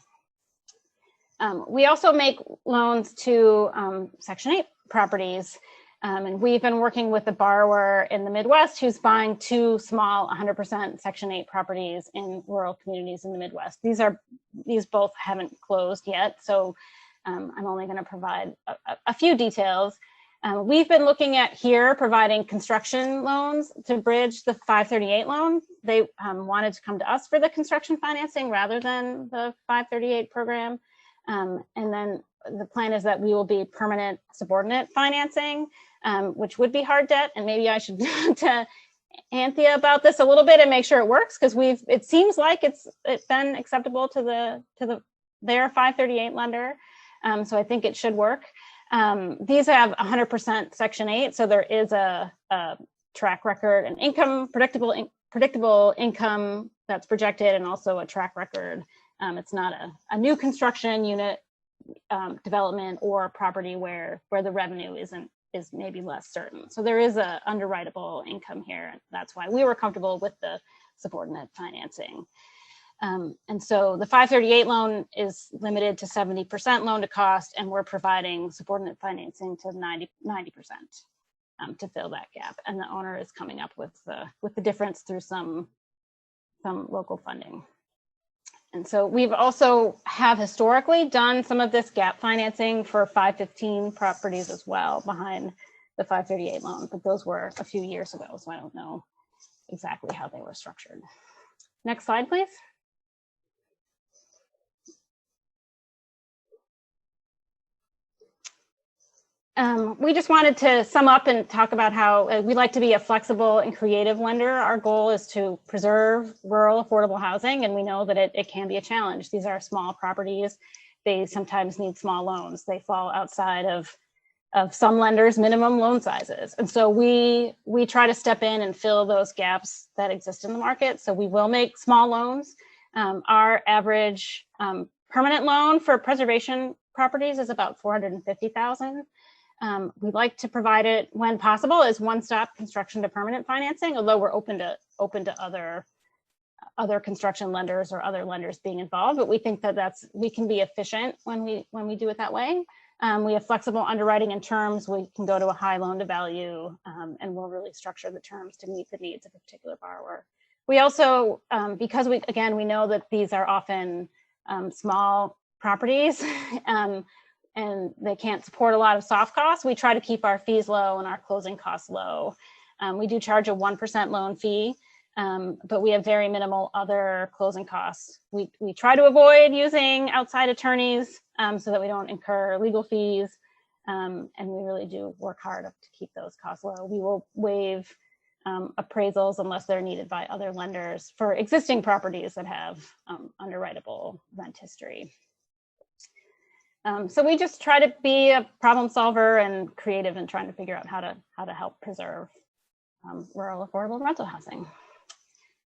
We also make loans to Section 8 properties. And we've been working with a borrower in the Midwest who's buying 2 small 100% Section 8 properties in rural communities in the Midwest. These both haven't closed yet, so I'm only going to provide a few details. We've been looking at here providing construction loans to bridge the 538 loan. They wanted to come to us for the construction financing rather than the 538 program. And then the plan is that we will be permanent subordinate financing, which would be hard debt. And maybe I should talk to Anthea about this a little bit and make sure it works, because it seems like it's been acceptable to their 538 lender. So I think it should work. These have 100% Section 8, so there is a track record and income, predictable income that's projected, and also a track record. It's not a new construction unit development or property where the revenue is maybe less certain. So there is a underwritable income here. And that's why we were comfortable with the subordinate financing. And so the 538 loan is limited to 70% loan to cost, and we're providing subordinate financing to 90% to fill that gap. And the owner is coming up with the difference through some local funding. And so we've also have historically done some of this gap financing for 515 properties as well behind the 538 loan, but those were a few years ago, so I don't know exactly how they were structured. Next slide, please. We just wanted to sum up and talk about how we like to be a flexible and creative lender. Our goal is to preserve rural affordable housing, and we know that it can be a challenge. These are small properties. They sometimes need small loans. They fall outside of some lenders' minimum loan sizes. And so we try to step in and fill those gaps that exist in the market. So we will make small loans. Our average permanent loan for preservation properties is about $450,000. We like to provide it when possible as one-stop construction to permanent financing, although we're open to other construction lenders or other lenders being involved. But we think that we can be efficient when we do it that way. We have flexible underwriting and terms. We can go to a high loan to value, and we'll really structure the terms to meet the needs of a particular borrower. We also, because we know that these are often small properties, and they can't support a lot of soft costs, we try to keep our fees low and our closing costs low. We do charge a 1% loan fee, but we have very minimal other closing costs. We try to avoid using outside attorneys so that we don't incur legal fees. And we really do work hard to keep those costs low. We will waive appraisals unless they're needed by other lenders for existing properties that have underwritable rent history. So we just try to be a problem solver and creative in trying to figure out how to help preserve rural affordable rental housing.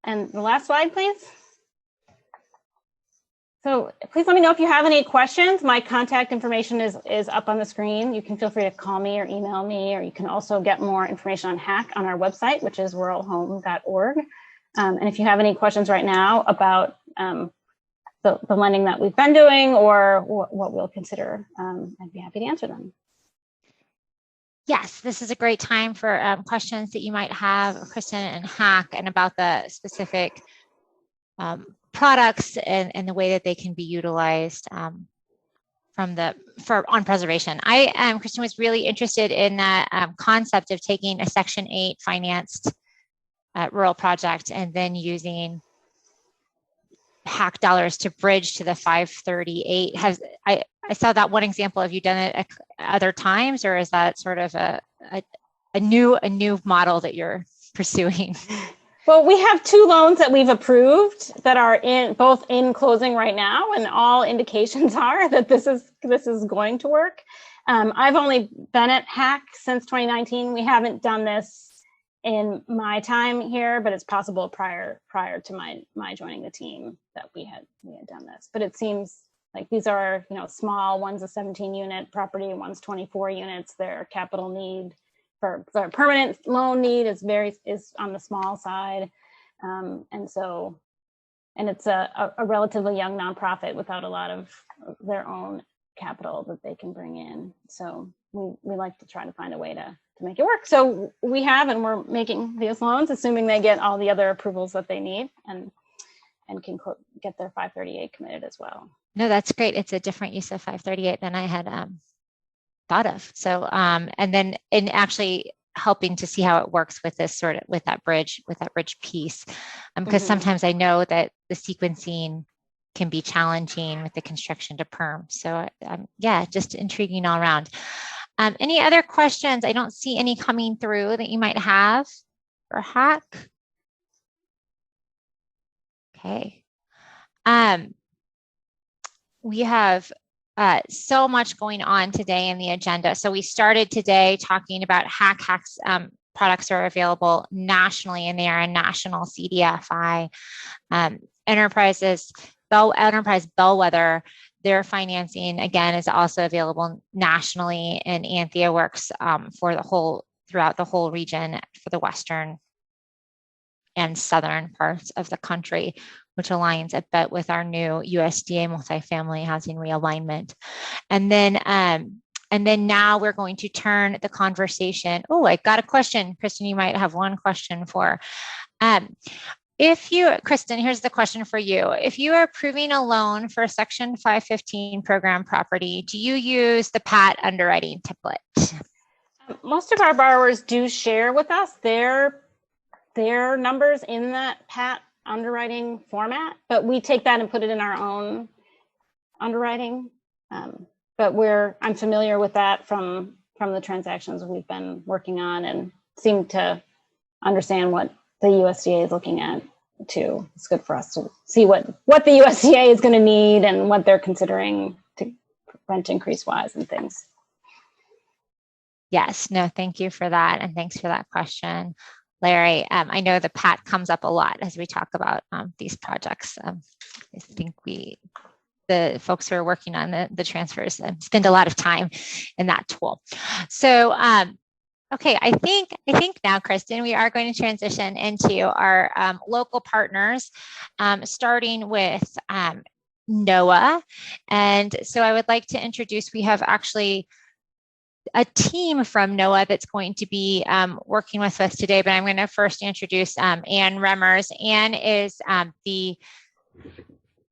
And the last slide, please. So please let me know if you have any questions. My contact information is up on the screen. You can feel free to call me or email me, or you can also get more information on HAC on our website, which is ruralhome.org. And if you have any questions right now about the lending that we've been doing or what we'll consider, I'd be happy to answer them. Yes, this is a great time for questions that you might have, Kristin and HAC, and about the specific products and the way that they can be utilized on preservation. Kristin was really interested in that concept of taking a Section 8 financed rural project and then using HAC dollars to bridge to the 538. I saw that one example. Have you done it other times, or is that sort of a new model that you're pursuing? Well, we have 2 loans that we've approved that are both in closing right now, and all indications are that this is going to work. I've only been at HAC since 2019. We haven't done this in my time here, but it's possible prior to my joining the team that we had done this. But it seems like these are small. One's a 17-unit property, one's 24 units. Their capital need for permanent loan need is on the small side, and it's a relatively young nonprofit without a lot of their own capital that they can bring in. So we like to try to find a way to make it work. So we have, and we're making these loans, assuming they get all the other approvals that they need and can get their 538 committed as well. No, that's great. It's a different use of 538 than I had thought of. So, and then in actually helping to see how it works with this with that bridge piece, because sometimes I know that the sequencing can be challenging with the construction to perm. So yeah, just intriguing all around. Any other questions? I don't see any coming through that you might have for HAC. Okay. We have so much going on today in the agenda. So we started today talking about HAC's products are available nationally, and they are a national CDFI. Enterprise Bellwether, their financing again is also available nationally, and Anthea works throughout the whole region for the western and southern parts of the country, which aligns a bit with our new USDA multifamily housing realignment. And then now we're going to turn the conversation. Oh, I got a question. Kristin, you might have one question for. Kristin, here's the question for you. If you are approving a loan for a Section 515 program property, do you use the PAT underwriting template? Most of our borrowers do share with us their numbers in that PAT underwriting format, but we take that and put it in our own underwriting. But I'm familiar with that from the transactions we've been working on, and seem to understand what the USDA is looking at too. It's good for us to see what the USDA is going to need and what they're considering to rent increase wise and things. Yes, no, thank you for that. And thanks for that question, Larry. I know the PAT comes up a lot as we talk about these projects. I think the folks who are working on the transfers spend a lot of time in that tool. So, okay, I think now, Kristin, we are going to transition into our local partners, starting with NOAA. And so I would like to introduce, we have actually a team from NOAA that's going to be working with us today, but I'm going to first introduce Ann Remmers. Ann is the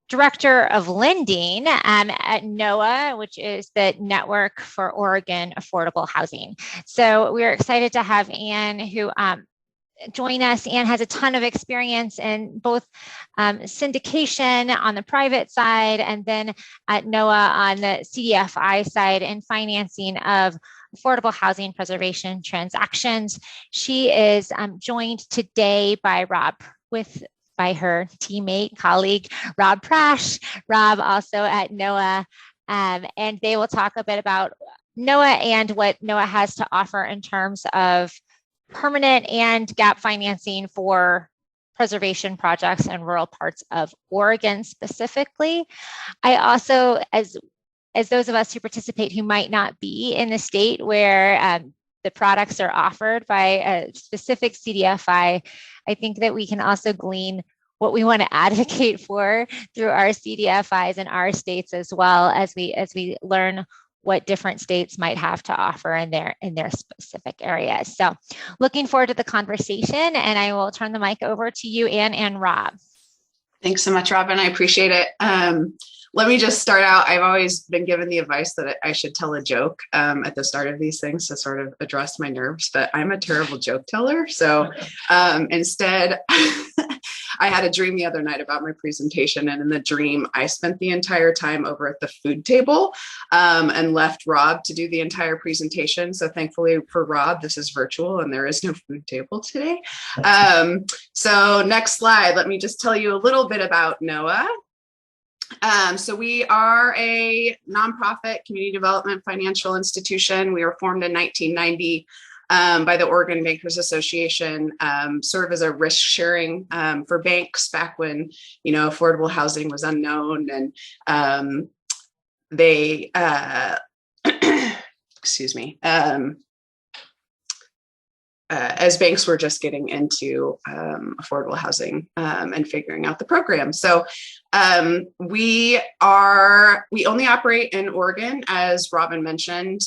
Director of Lending at NOAA, which is the Network for Oregon Affordable Housing. So we're excited to have Anne, who join us. Anne has a ton of experience in both syndication on the private side and then at NOAA on the CDFI side and financing of affordable housing preservation transactions. She is joined today by by her teammate, colleague, Rob Prash. Rob also at NOAA, and they will talk a bit about NOAA and what NOAA has to offer in terms of permanent and gap financing for preservation projects in rural parts of Oregon specifically. I also, as those of us who participate who might not be in the state where the products are offered by a specific CDFI, I think that we can also glean what we want to advocate for through our CDFIs in our states, as well as we learn what different states might have to offer in their specific areas. So looking forward to the conversation, and I will turn the mic over to you, Anne and Rob. Thanks so much, Robin. I appreciate it. Let me just start out. I've always been given the advice that I should tell a joke at the start of these things to sort of address my nerves, but I'm a terrible joke teller. So instead, I had a dream the other night about my presentation, and in the dream, I spent the entire time over at the food table and left Rob to do the entire presentation. So thankfully for Rob, this is virtual and there is no food table today. So next slide, let me just tell you a little bit about NOAA. So we are a nonprofit community development financial institution. We were formed in 1990 by the Oregon Bankers Association, sort of as a risk sharing for banks back when, affordable housing was unknown, and they, excuse me, as banks were just getting into affordable housing and figuring out the program. So we only operate in Oregon, as Robin mentioned.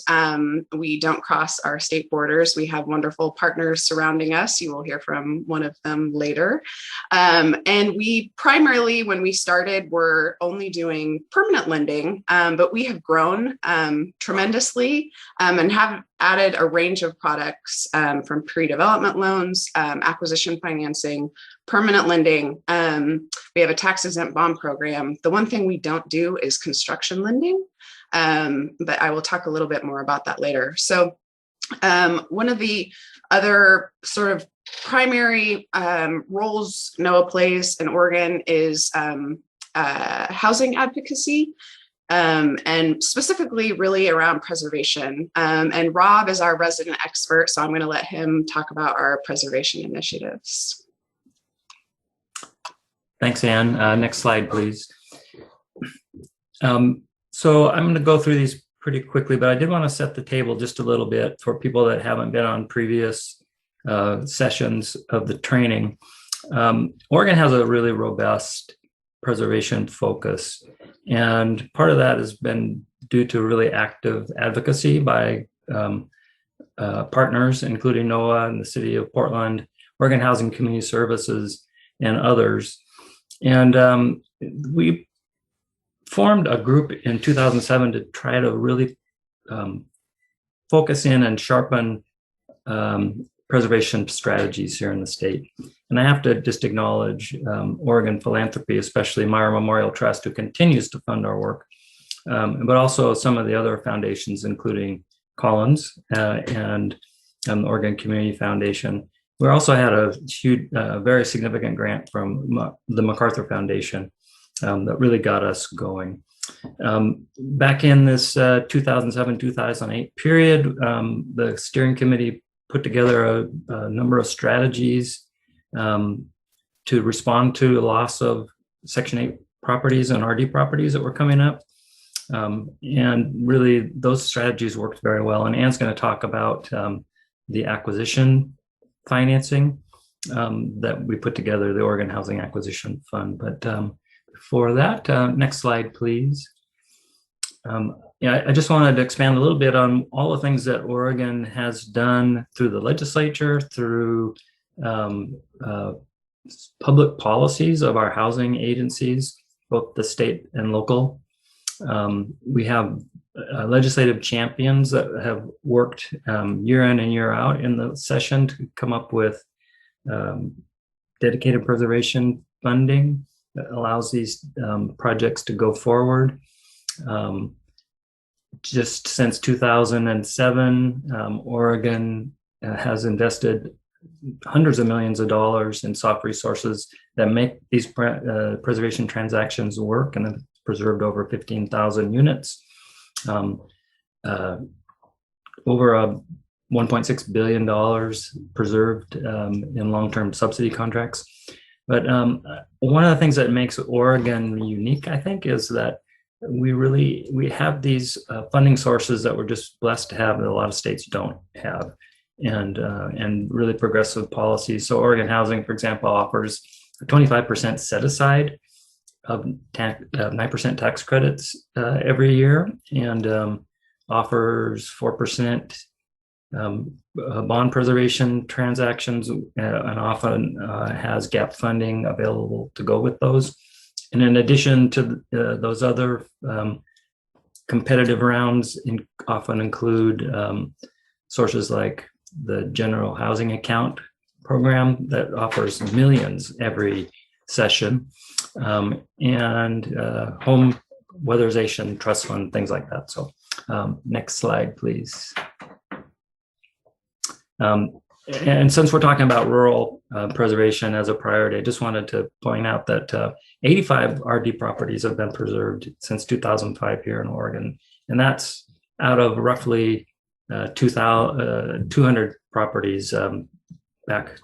We don't cross our state borders. We have wonderful partners surrounding us. You will hear from one of them later. And we primarily, when we started, were only doing permanent lending, but we have grown tremendously and have added a range of products from pre-development loans, acquisition financing, permanent lending. We have a tax-exempt bond program. The one thing we don't do is construction lending, but I will talk a little bit more about that later. So one of the other sort of primary roles NOAA plays in Oregon is housing advocacy. And specifically really around preservation. And Rob is our resident expert, so I'm going to let him talk about our preservation initiatives. Thanks, Anne. Next slide, please. So I'm going to go through these pretty quickly, but I did want to set the table just a little bit for people that haven't been on previous sessions of the training. Oregon has a really robust preservation focus, and part of that has been due to really active advocacy by partners, including NOAA and the City of Portland, Oregon Housing Community Services, and others. And we formed a group in 2007 to try to really focus in and sharpen preservation strategies here in the state. And I have to just acknowledge Oregon Philanthropy, especially Meyer Memorial Trust, who continues to fund our work, but also some of the other foundations, including Collins and Oregon Community Foundation. We also had a huge, very significant grant from the Macarthur Foundation that really got us going. Back in this 2007-2008 period, the steering committee put together a number of strategies to respond to the loss of Section 8 properties and RD properties that were coming up. And really, those strategies worked very well. And Anne's going to talk about the acquisition financing that we put together, the Oregon Housing Acquisition Fund. But before that, next slide, please. I just wanted to expand a little bit on all the things that Oregon has done through the legislature, through public policies of our housing agencies, both the state and local. We have legislative champions that have worked year in and year out in the session to come up with dedicated preservation funding that allows these projects to go forward. Just since 2007, Oregon has invested hundreds of millions of dollars in soft resources that make these preservation transactions work, and have preserved over 15,000 units. Over $1.6 billion preserved in long-term subsidy contracts. But one of the things that makes Oregon unique, I think, is that we have these funding sources that we're just blessed to have that a lot of states don't have, and really progressive policies. So Oregon Housing, for example, offers a 25% set aside of 9% tax credits every year, and offers 4% bond preservation transactions, and often has gap funding available to go with those. And in addition to those other competitive rounds, often include sources like the General Housing Account program that offers millions every session, and home weatherization trust fund, things like that. So next slide, please. And since we're talking about rural preservation as a priority, I just wanted to point out that 85 RD properties have been preserved since 2005 here in Oregon. And that's out of roughly 200 properties back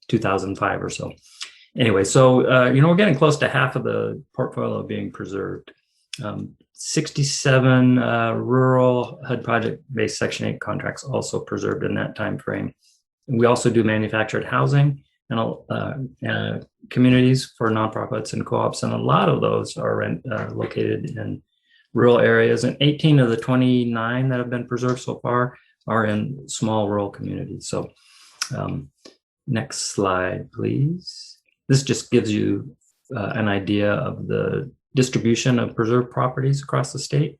2005 or so. Anyway, so, we're getting close to half of the portfolio being preserved. 67 rural HUD project-based Section 8 contracts also preserved in that time frame. And we also do manufactured housing and communities for nonprofits and co-ops, and a lot of those are located in rural areas. And 18 of the 29 that have been preserved so far are in small rural communities. So next slide, please. This just gives you an idea of the distribution of preserved properties across the state.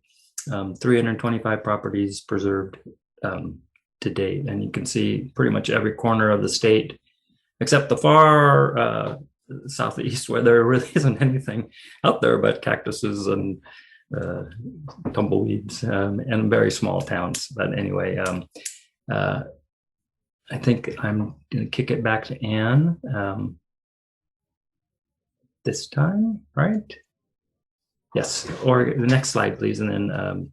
325 properties preserved to date. And you can see pretty much every corner of the state, except the far southeast, where there really isn't anything out there but cactuses and tumbleweeds and very small towns. But anyway, I think I'm going to kick it back to Anne this time, right? Yes, or the next slide, please. And then,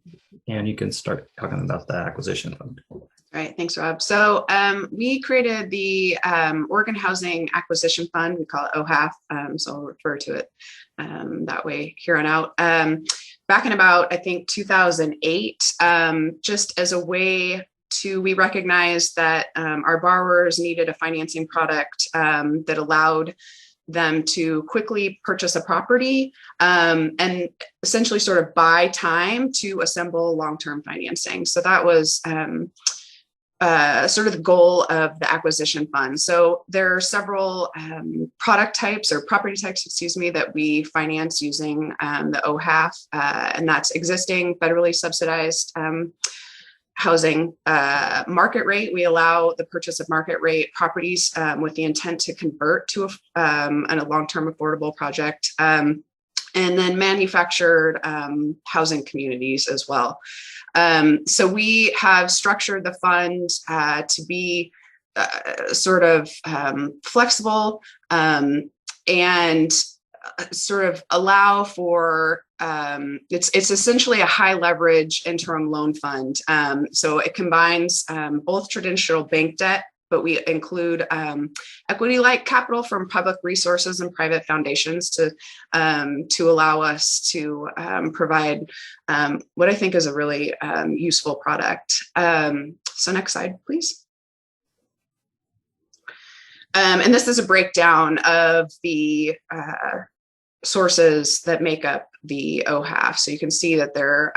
Anne, you can start talking about the acquisition fund. All right, thanks, Rob. So we created the Oregon Housing Acquisition Fund. We call it OHAF, so I'll refer to it that way here on out. Back in about, I think, 2008, just as a way we recognized that our borrowers needed a financing product that allowed them to quickly purchase a property and essentially sort of buy time to assemble long-term financing. So that was sort of the goal of the acquisition fund. So there are several product types or property types, excuse me, that we finance using the OHAF, and that's existing federally subsidized housing market rate. We allow the purchase of market rate properties with the intent to convert to a long-term affordable project, and then manufactured housing communities as well. So we have structured the fund to be sort of flexible and sort of allow for it's essentially a high leverage interim loan fund. So it combines both traditional bank debt, but we include equity-like capital from public resources and private foundations to allow us to provide what I think is a really useful product. So next slide, please. And this is a breakdown of the sources that make up the OHAF. So you can see that there,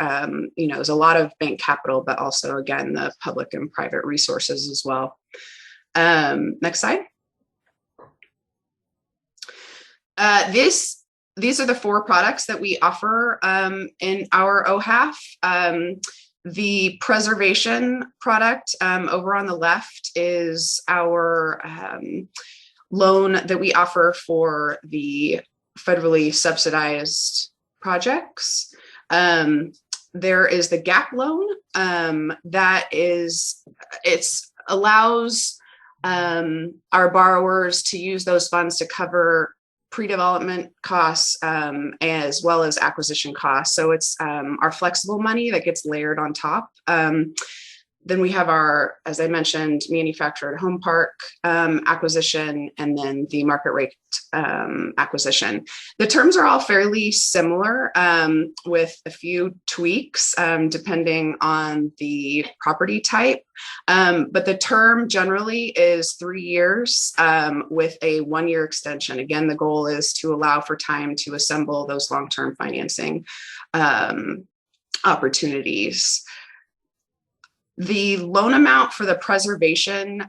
there's a lot of bank capital, but also, again, the public and private resources as well. Next slide. This these are the 4 products that we offer in our OHAF. The preservation product over on the left is our loan that we offer for the federally subsidized projects. There is the GAP loan that allows our borrowers to use those funds to cover pre-development costs as well as acquisition costs. So it's our flexible money that gets layered on top. Then we have our, as I mentioned, manufactured home park acquisition, and then the market rate acquisition. The terms are all fairly similar with a few tweaks depending on the property type. But the term generally is 3 years with a 1-year extension. Again, the goal is to allow for time to assemble those long-term financing opportunities. The loan amount for the preservation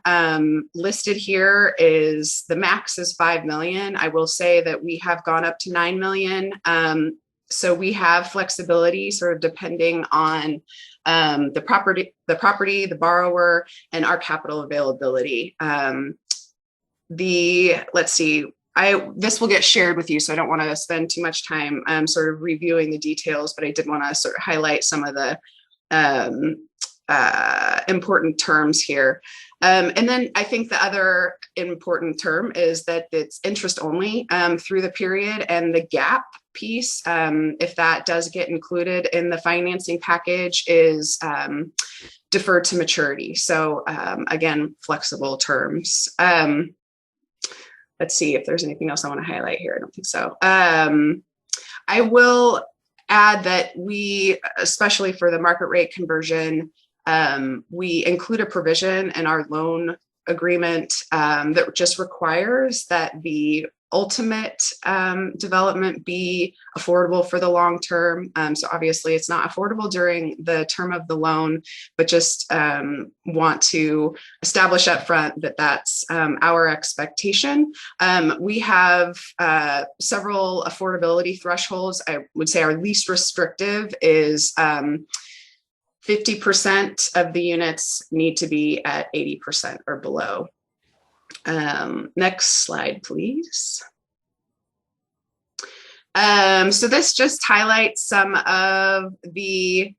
listed here is, the max is 5 million. I will say that we have gone up to 9 million. So we have flexibility sort of depending on the property, the borrower, and our capital availability. Let's see, this will get shared with you, so I don't want to spend too much time sort of reviewing the details, but I did want to sort of highlight some of the important terms here. And then I think the other important term is that it's interest only through the period, and the gap piece, if that does get included in the financing package, is deferred to maturity. So again, flexible terms. Let's see if there's anything else I want to highlight here. I don't think so. I will add that we, especially for the market rate conversion, we include a provision in our loan agreement that just requires that the ultimate development be affordable for the long term. So obviously it's not affordable during the term of the loan, but just want to establish up front that that's our expectation. We have several affordability thresholds. I would say our least restrictive is 50% of the units need to be at 80% or below. Next slide, please. So this just highlights some of the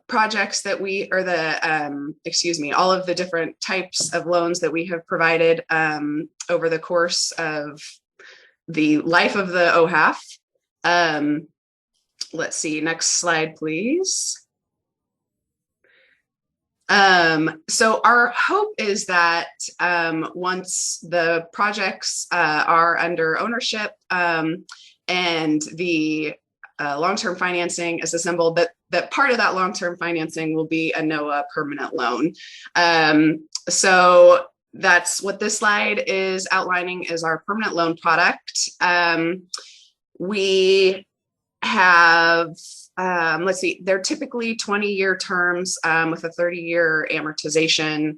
projects that we, or the, excuse me, all of the different types of loans that we have provided over the course of the life of the OHAF. Let's see, next slide, please. So our hope is that once the projects are under ownership and the long-term financing is assembled, that part of that long-term financing will be a NOAA permanent loan. So that's what this slide is outlining, is our permanent loan product. We have, let's see, they're typically 20-year terms with a 30-year amortization.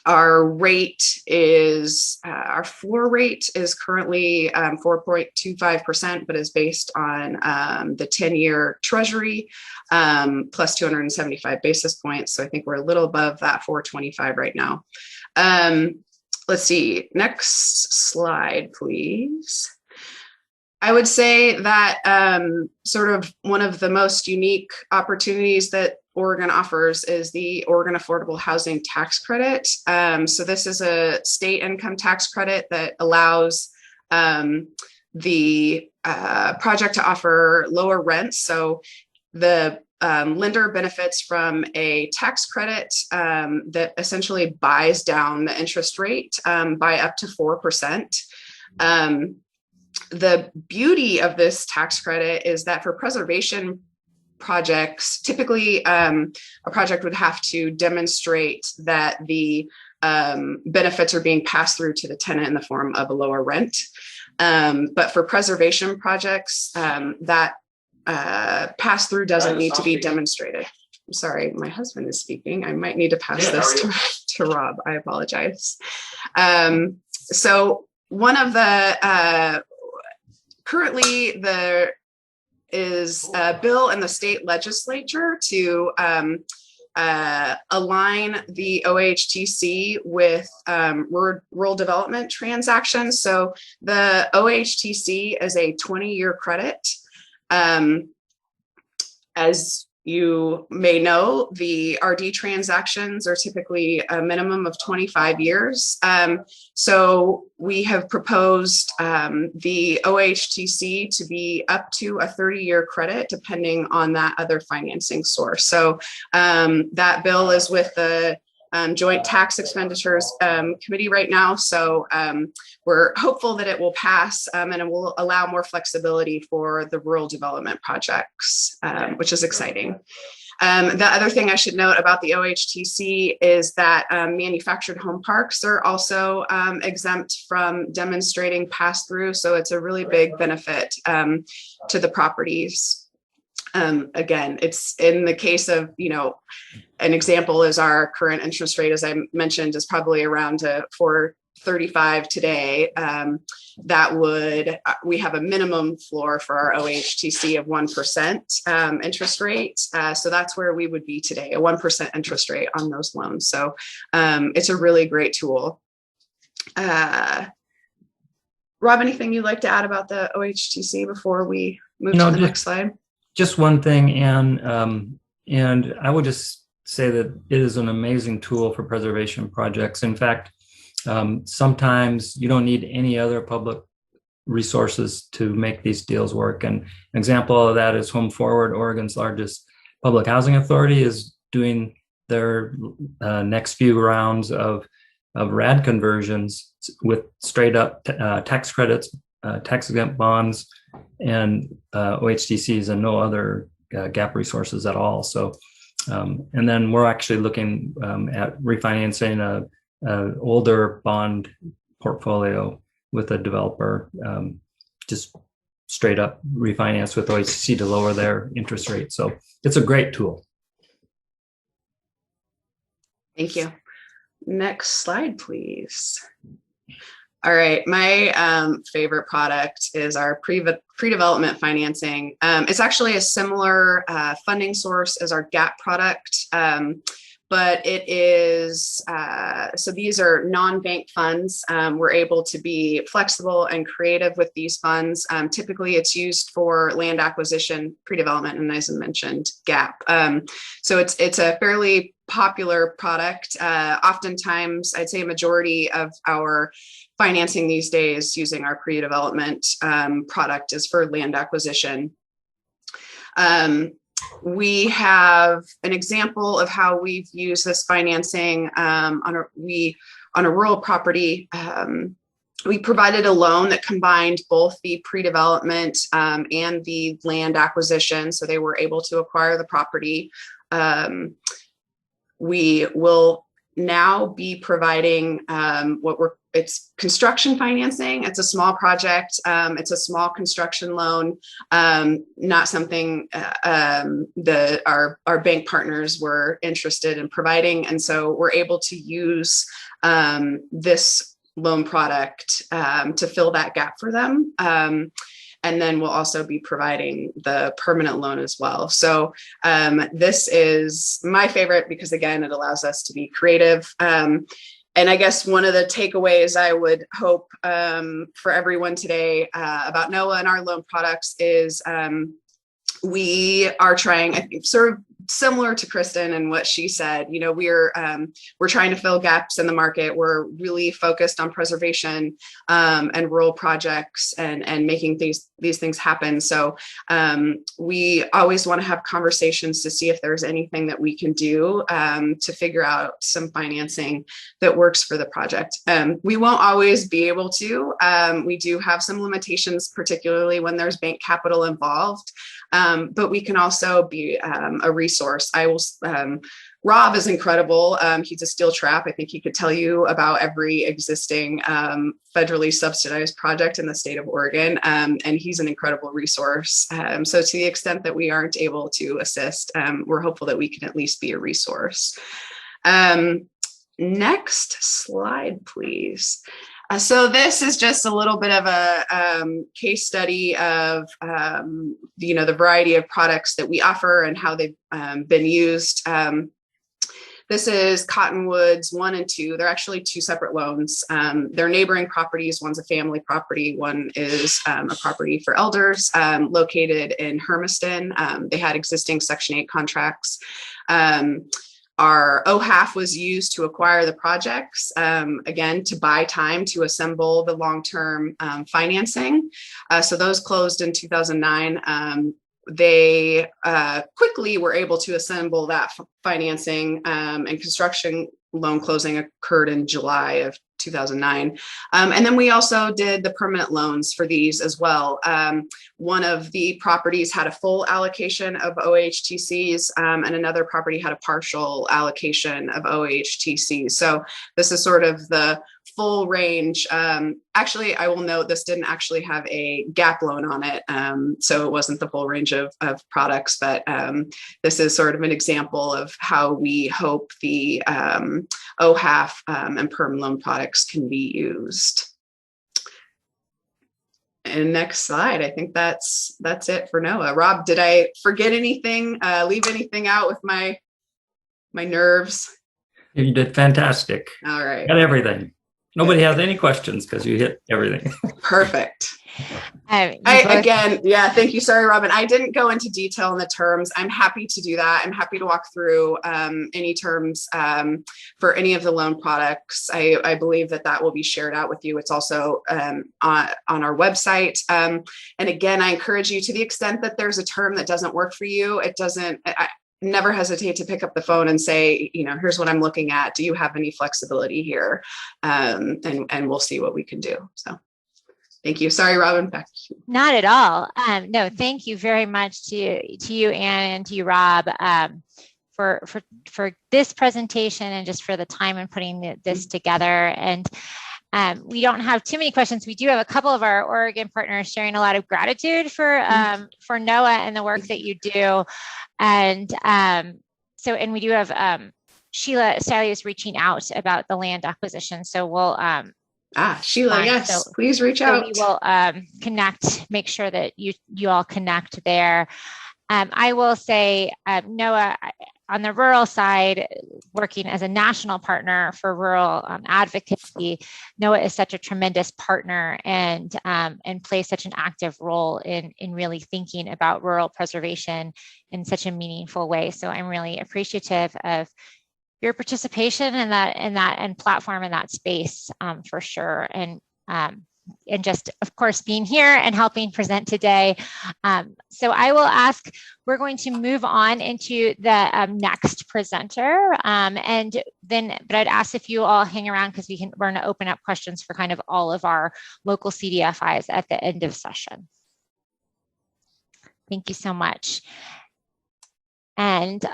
Our rate is, our floor rate is currently 4.25%, but is based on the 10-year treasury plus 275 basis points. So I think we're a little above that 425 right now. Let's see, next slide, please. I would say that sort of one of the most unique opportunities that Oregon offers is the Oregon Affordable Housing Tax Credit. So this is a state income tax credit that allows the project to offer lower rents. So the lender benefits from a tax credit that essentially buys down the interest rate by up to 4%. The beauty of this tax credit is that for preservation projects, typically a project would have to demonstrate that the benefits are being passed through to the tenant in the form of a lower rent. But for preservation projects, that pass-through doesn't need to be demonstrated. I'm sorry, my husband is speaking. I might need to pass this to Rob. I apologize. So one of the currently there is a bill in the state legislature to align the OHTC with rural development transactions. So the OHTC is a 20-year credit. As you may know, the RD transactions are typically a minimum of 25 years. So we have proposed the OHTC to be up to a 30-year credit, depending on that other financing source. So that bill is with the Joint Tax Expenditures Committee right now. So we're hopeful that it will pass and it will allow more flexibility for the rural development projects, which is exciting. The other thing I should note about the OHTC is that manufactured home parks are also exempt from demonstrating pass-through. So it's a really big benefit to the properties. Again, it's in the case of, an example is our current interest rate, as I mentioned, is probably around 4.35 today. That would, we have a minimum floor for our OHTC of 1% interest rate. So that's where we would be today, a 1% interest rate on those loans. So it's a really great tool. Rob, anything you'd like to add about the OHTC before we move to the next slide? Just one thing, Anne, and I would just say that it is an amazing tool for preservation projects. In fact, sometimes you don't need any other public resources to make these deals work. And an example of that is Home Forward, Oregon's largest public housing authority, is doing their next few rounds of RAD conversions with straight up tax credits, tax exempt bonds, and OHTCs and no other gap resources at all. So, and then we're actually looking at refinancing a older bond portfolio with a developer, just straight up refinance with OHTC to lower their interest rate. So it's a great tool. Thank you. Next slide, please. All right, my favorite product is our pre-development financing. It's actually a similar funding source as our GAP product, but it is, so these are non-bank funds. We're able to be flexible and creative with these funds. Typically, it's used for land acquisition, pre-development, and as I mentioned, GAP. So it's a fairly popular product. Oftentimes, I'd say a majority of our financing these days using our pre-development product is for land acquisition. We have an example of how we've used this financing on a rural property. We provided a loan that combined both the pre-development and the land acquisition, so they were able to acquire the property. We will now be providing it's construction financing. It's a small project. It's a small construction loan, not something that our bank partners were interested in providing. And so we're able to use this loan product to fill that gap for them. And then we'll also be providing the permanent loan as well. So this is my favorite because, again, it allows us to be creative. And I guess one of the takeaways I would hope for everyone today about NOAA and our loan products is we are trying, I think, sort of similar to Kristin and what she said, we're trying to fill gaps in the market. We're really focused on preservation and rural projects and making these things happen. So we always want to have conversations to see if there's anything that we can do to figure out some financing that works for the project. We won't always be able to. We do have some limitations, particularly when there's bank capital involved. But we can also be a resource. Rob is incredible. He's a steel trap. I think he could tell you about every existing federally subsidized project in the state of Oregon. And he's an incredible resource. So to the extent that we aren't able to assist, we're hopeful that we can at least be a resource. Next slide, please. So this is just a little bit of a case study of, the variety of products that we offer and how they've been used. This is Cottonwoods 1 and 2. They're actually two separate loans. They're neighboring properties. One's a family property. One is a property for elders located in Hermiston. They had existing Section 8 contracts. Our OHAF was used to acquire the projects, again, to buy time to assemble the long-term financing. So those closed in 2009. They quickly were able to assemble that financing, and construction loan closing occurred in July of 2009. And then we also did the permanent loans for these as well. One of the properties had a full allocation of OHTCs, and another property had a partial allocation of OHTCs. So this is sort of the full range. Actually, I will note this didn't actually have a gap loan on it, so it wasn't the full range of products, but this is sort of an example of how we hope the OHAF and Perm loan products can be used. And next slide, I think that's it for NOAA. Rob, did I forget anything, leave anything out with my nerves? You did fantastic. All right. Got everything. Nobody has any questions because you hit everything. Perfect. Thank you. Sorry, Robin. I didn't go into detail in the terms. I'm happy to do that. I'm happy to walk through any terms for any of the loan products. I believe that will be shared out with you. It's also on our website. And again, I encourage you, to the extent that there's a term that doesn't work for you, never hesitate to pick up the phone and say, here's what I'm looking at. Do you have any flexibility here? And we'll see what we can do. So thank you. Sorry, Robin, back to you. Not at all. No, thank you very much to you, Anne, and to you, Rob, for this presentation and just for the time and putting this together. And we don't have too many questions. We do have a couple of our Oregon partners sharing a lot of gratitude for NOAA and the work that you do. And and we do have Sheila Staley is reaching out about the land acquisition. So we'll Sheila, yes, please reach out. We will connect, make sure that you all connect there. I will say NOAA on the rural side, working as a national partner for rural advocacy, NOAA is such a tremendous partner and plays such an active role in really thinking about rural preservation in such a meaningful way. So I'm really appreciative of your participation in that platform in that space for sure. And just, of course, being here and helping present today. So I will ask, we're going to move on into the next presenter. But I'd ask if you all hang around because we're going to open up questions for kind of all of our local CDFIs at the end of session. Thank you so much. And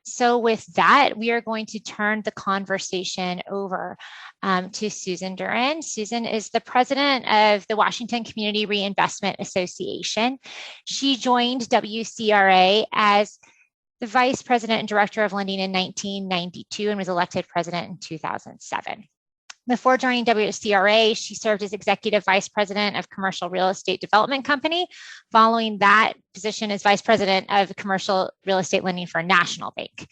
so with that, we are going to turn the conversation over to Susan Durin. Susan is the president of the Washington Community Reinvestment Association. She joined WCRA as the vice president and director of lending in 1992 and was elected president in 2007. Before joining WCRA, she served as executive vice president of Commercial Real Estate Development Company. Following that position as vice president of commercial real estate lending for a national bank.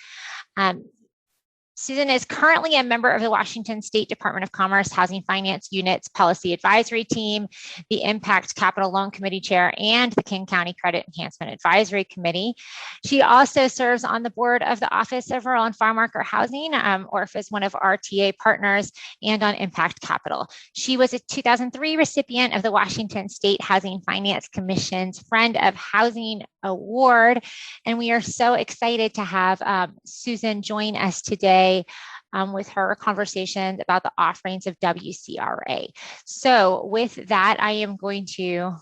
Susan is currently a member of the Washington State Department of Commerce Housing Finance Unit's Policy Advisory Team, the Impact Capital Loan Committee Chair, and the King County Credit Enhancement Advisory Committee. She also serves on the board of the Office of Rural and Farm Worker Housing, ORF is one of our TA partners, and on Impact Capital. She was a 2003 recipient of the Washington State Housing Finance Commission's Friend of Housing Award, and we are so excited to have Susan join us today with her conversations about the offerings of WCRA. So with that, I am going to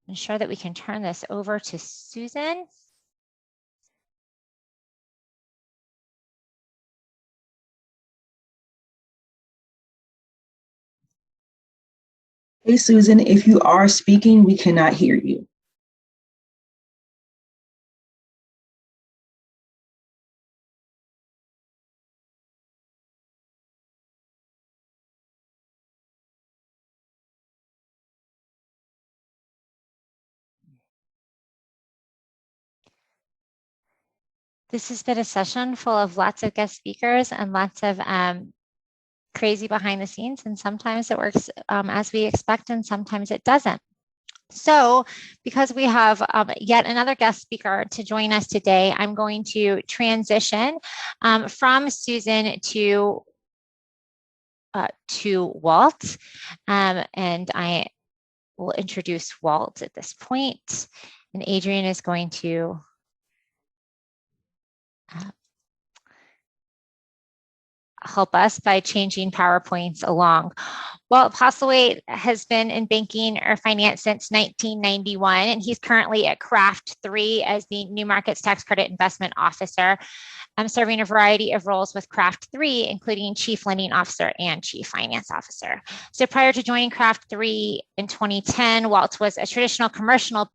ensure that we can turn this over to Susan. Hey, Susan, if you are speaking, we cannot hear you. This has been a session full of lots of guest speakers and lots of crazy behind the scenes. And sometimes it works as we expect, and sometimes it doesn't. So because we have yet another guest speaker to join us today, I'm going to transition from Susan to Walt. And I will introduce Walt at this point. And Adrian is going to help us by changing PowerPoints along. Walt Postlethwaite has been in banking or finance since 1991, and he's currently at Craft 3 as the New Markets Tax Credit Investment Officer. I'm serving a variety of roles with Craft 3, including Chief Lending Officer and Chief Finance Officer. So prior to joining Craft 3 in 2010, Walt was a traditional commercial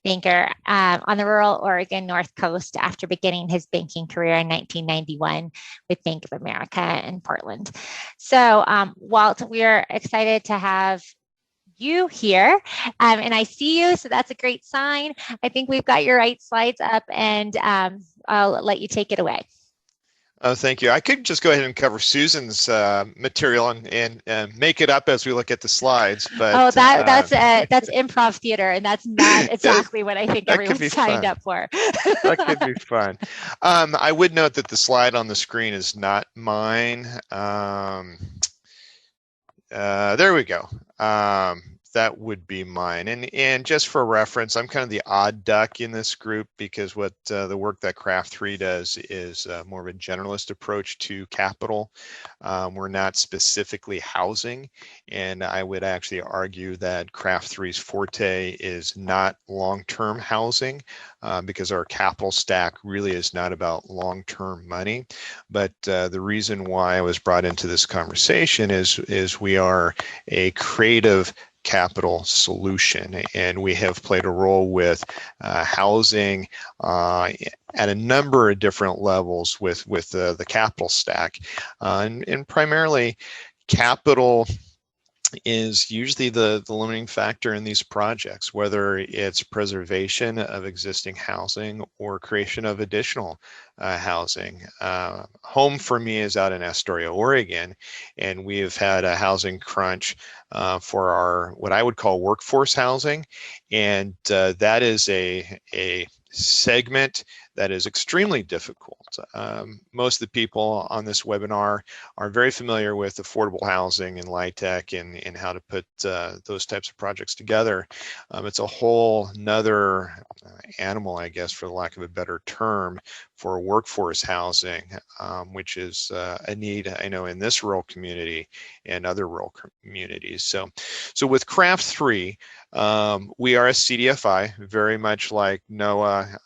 banker on the rural Oregon North Coast after beginning his banking career in 1991 with Bank of America in Portland. So Walt, we're excited to have you here, and I see you, so that's a great sign. I think we've got your right slides up, and I'll let you take it away. Thank you. I could just go ahead and cover Susan's material and make it up as we look at the slides. But that's improv theater, and that's not exactly what I think everyone's signed up for. That could be fun. I would note that the slide on the screen is not mine. There we go. That would be mine. And just for reference, I'm kind of the odd duck in this group because what the work that Craft 3 does is more of a generalist approach to capital. We're not specifically housing, and I would actually argue that Craft 3's forte is not long-term housing because our capital stack really is not about long-term money. But the reason why I was brought into this conversation is we are a creative capital solution, and we have played a role with housing at a number of different levels with the capital stack, and primarily capital is usually the limiting factor in these projects, whether it's preservation of existing housing or creation of additional housing. Home for me is out in Astoria, Oregon, and we have had a housing crunch for our what I would call workforce housing, and that is a segment that is extremely difficult. Most of the people on this webinar are very familiar with affordable housing and LIHTC and how to put those types of projects together. It's a whole nother animal, I guess, for the lack of a better term, for workforce housing, which is a need I know in this rural community and other rural communities. So with Craft 3, we are a CDFI, very much like NOAA.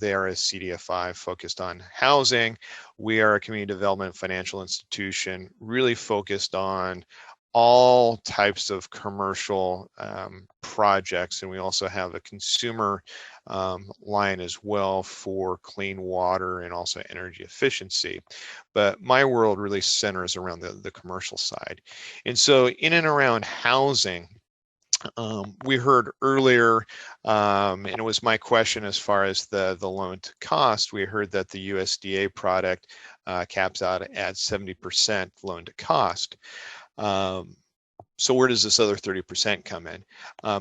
They are a CDFI focused on housing. We are a community development financial institution, really focused on all types of commercial projects, and we also have a consumer line as well for clean water and also energy efficiency. But my world really centers around the commercial side. And so in and around housing, we heard earlier, and it was my question as far as the loan to cost, we heard that the USDA product caps out at 70% loan to cost. So where does this other 30% come in?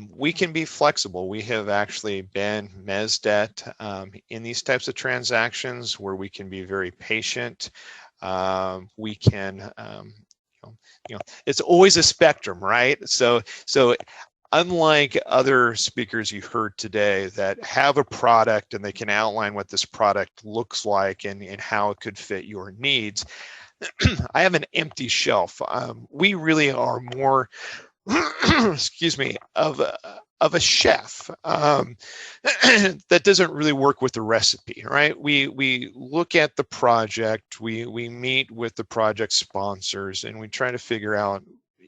We can be flexible. We have actually been mezz debt in these types of transactions where we can be very patient. We can, it's always a spectrum, right? So unlike other speakers you heard today that have a product and they can outline what this product looks like and how it could fit your needs, I have an empty shelf. We really are more, excuse me, of a chef that doesn't really work with the recipe, right? We look at the project, we meet with the project sponsors, and we try to figure out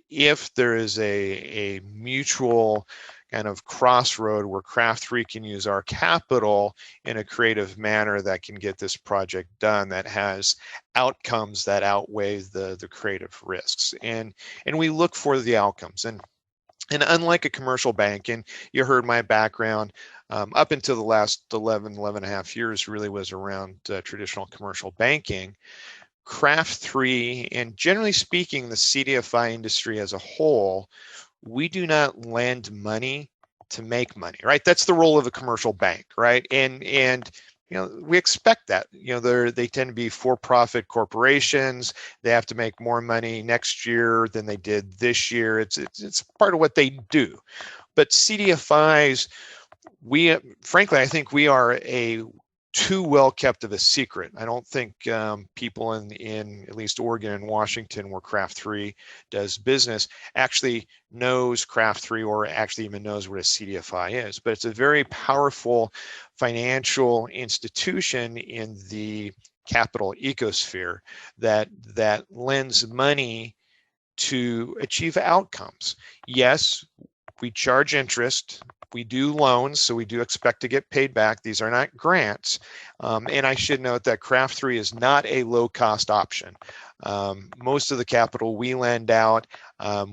if there is a mutual kind of crossroad where Craft 3 can use our capital in a creative manner that can get this project done that has outcomes that outweigh the creative risks. And we look for the outcomes. And And unlike a commercial bank, and you heard my background, up until the last 11 and a half years really was around traditional commercial banking. Craft 3, and generally speaking, the CDFI industry as a whole, we do not lend money to make money, right? That's the role of a commercial bank, right? And you know, we expect that. You know, they tend to be for-profit corporations. They have to make more money next year than they did this year. It's part of what they do. But CDFIs, frankly, I think we are too well kept of a secret. I don't think people in at least Oregon and Washington, where Craft 3 does business, actually knows Craft 3 or actually even knows what a CDFI is. But it's a very powerful financial institution in the capital ecosphere that lends money to achieve outcomes. Yes, we charge interest. We do loans, so we do expect to get paid back. These are not grants. And I should note that Craft 3 is not a low-cost option. Most of the capital we lend out,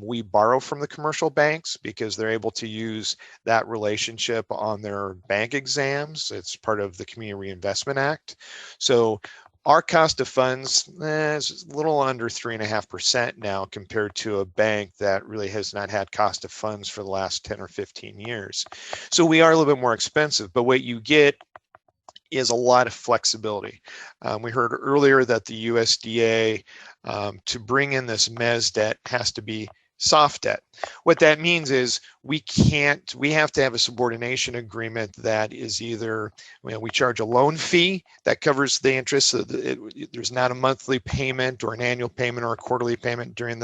we borrow from the commercial banks because they're able to use that relationship on their bank exams. It's part of the Community Reinvestment Act. So our cost of funds is a little under 3.5% now compared to a bank that really has not had cost of funds for the last 10 or 15 years. So we are a little bit more expensive, but what you get is a lot of flexibility. We heard earlier that the USDA, to bring in this mezz debt, has to be soft debt. What that means is we have to have a subordination agreement that is either, we charge a loan fee that covers the interest, so there's not a monthly payment or an annual payment or a quarterly payment during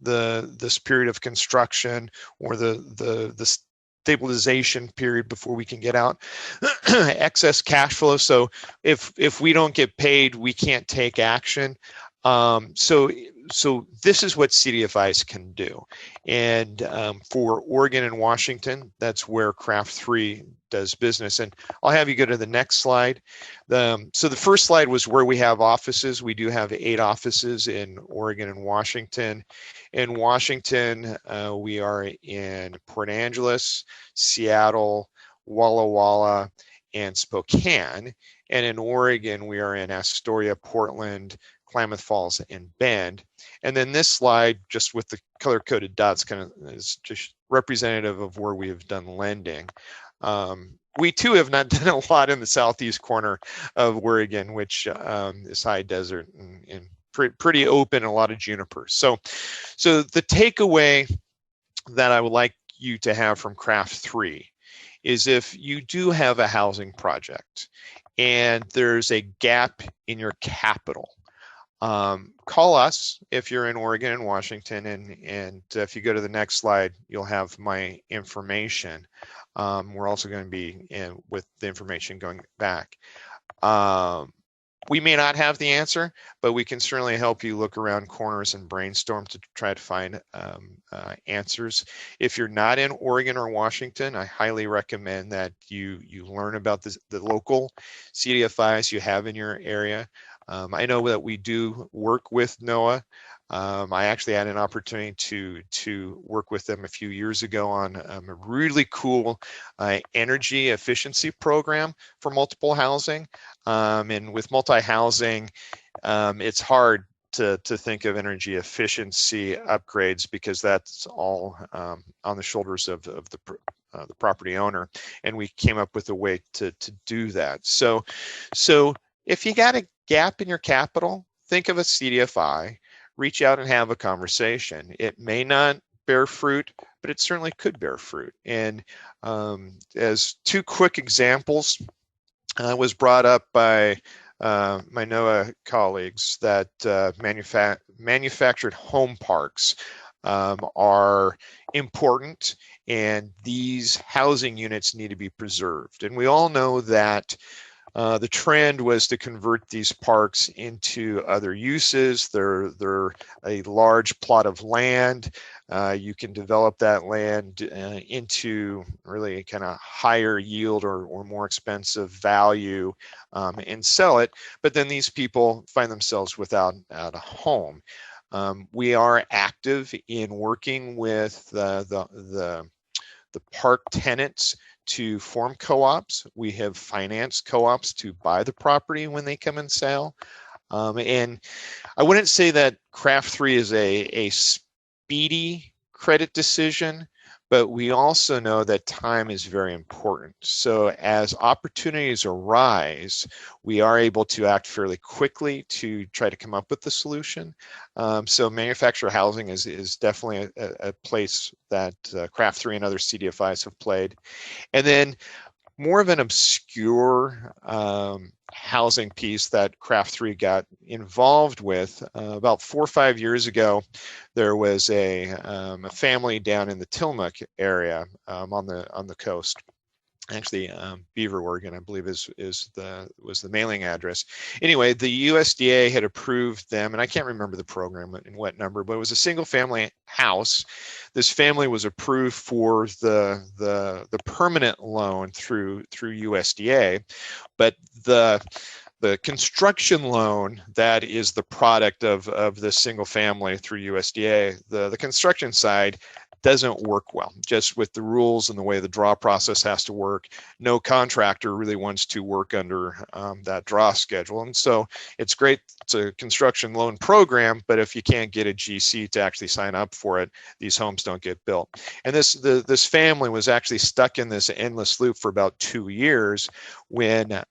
this period of construction or the stabilization period before we can get out. Excess cash flow, so if we don't get paid, we can't take action. So this is what CDFIs can do. And for Oregon and Washington, that's where Craft 3 does business. And I'll have you go to the next slide. So the first slide was where we have offices. We do have 8 offices in Oregon and Washington. In Washington, we are in Port Angeles, Seattle, Walla Walla, and Spokane. And in Oregon, we are in Astoria, Portland, Klamath Falls, and Bend. And then this slide, just with the color-coded dots, kind of is just representative of where we have done lending. We too have not done a lot in the southeast corner of Oregon, which is high desert and pretty open, a lot of junipers. So the takeaway that I would like you to have from Craft 3 is, if you do have a housing project and there's a gap in your capital, call us if you're in Oregon and Washington, and if you go to the next slide, you'll have my information. We're also going to be in with the information going back. We may not have the answer, but we can certainly help you look around corners and brainstorm to try to find answers. If you're not in Oregon or Washington, I highly recommend that you learn about the local CDFIs you have in your area. I know that we do work with NOAA. I actually had an opportunity to work with them a few years ago on a really cool energy efficiency program for multiple housing. And with multi-housing, it's hard to think of energy efficiency upgrades because that's all on the shoulders of the property owner. And we came up with a way to do that. So if you got a gap in your capital, think of a CDFI, reach out and have a conversation. It may not bear fruit, but it certainly could bear fruit. And as 2 quick examples, was brought up by my NOAA colleagues that manufactured home parks are important, and these housing units need to be preserved. And we all know that the trend was to convert these parks into other uses. They're a large plot of land. You can develop that land into really kind of higher yield or more expensive value and sell it. But then these people find themselves without a home. We are active active in working with the park tenants to form co-ops. We have financed co-ops to buy the property when they come and sell. And I wouldn't say that Craft 3 is a speedy credit decision, but we also know that time is very important. So as opportunities arise, we are able to act fairly quickly to try to come up with the solution. So manufactured housing is definitely a place that Craft 3 and other CDFIs have played. And then more of an obscure housing piece that Craft 3 got involved with. About 4 or 5 years ago, there was a family down in the Tillamook area on the coast. Actually, Beaver, Oregon, I believe was the mailing address. Anyway, the USDA had approved them, and I can't remember the program and what number, but it was a single family house. This family was approved for the permanent loan through USDA, but the construction loan that is the product of this single family through USDA, the construction side doesn't work well, just with the rules and the way the draw process has to work. No contractor really wants to work under that draw schedule. And so it's great, it's a construction loan program, but if you can't get a GC to actually sign up for it, these homes don't get built. And this family was actually stuck in this endless loop for about 2 years when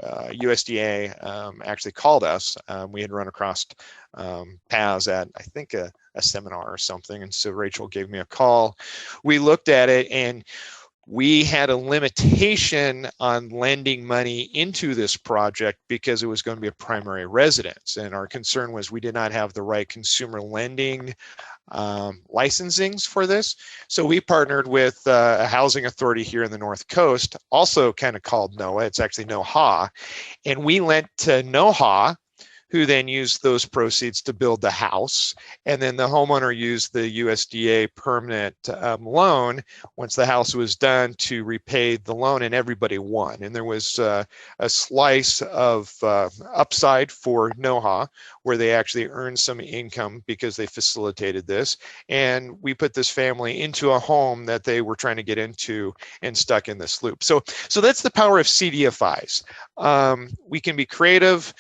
USDA actually called us. We had run across paths at, I think, a seminar or something. And so Rachel gave me a call. We looked at it, and we had a limitation on lending money into this project because it was going to be a primary residence. And our concern was we did not have the right consumer lending licensings for this. So we partnered with a housing authority here in the North Coast, also kind of called NOAA. It's actually NOHA. And we lent to NOHA, who then used those proceeds to build the house. And then the homeowner used the USDA permanent loan once the house was done to repay the loan, and everybody won. And there was a slice of upside for NOHA, where they actually earned some income because they facilitated this. And we put this family into a home that they were trying to get into and stuck in this loop. So that's the power of CDFIs. We can be creative.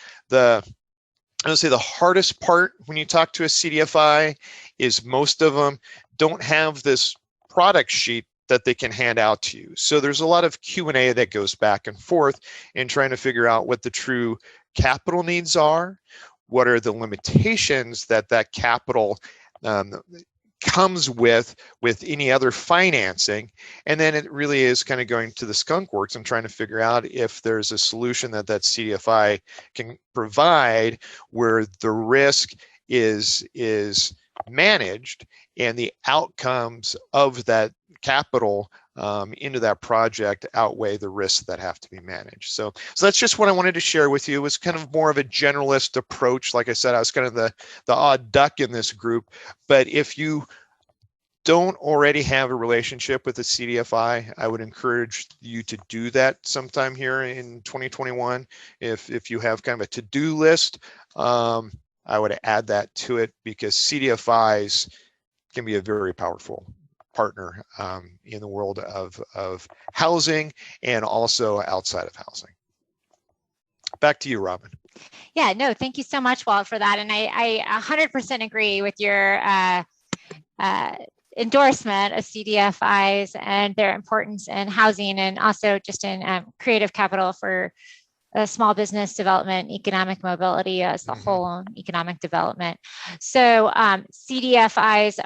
I would say the hardest part when you talk to a CDFI is most of them don't have this product sheet that they can hand out to you. So there's a lot of Q&A that goes back and forth in trying to figure out what the true capital needs are, what are the limitations that capital comes with any other financing. And then it really is kind of going to the skunk works and trying to figure out if there's a solution that CDFI can provide where the risk is managed and the outcomes of that capital into that project outweigh the risks that have to be managed. So that's just what I wanted to share with you. It was kind of more of a generalist approach. Like I said, I was kind of the odd duck in this group. But if you don't already have a relationship with a CDFI, I would encourage you to do that sometime here in 2021. If you have kind of a to-do list, I would add that to it, because CDFIs can be a very powerful partner in the world of housing and also outside of housing. Back to you, Robin. Yeah, no, thank you so much, Walt, for that. And I 100% agree with your endorsement of CDFIs and their importance in housing, and also just in creative capital for small business development, economic mobility as the whole economic development. So CDFIs,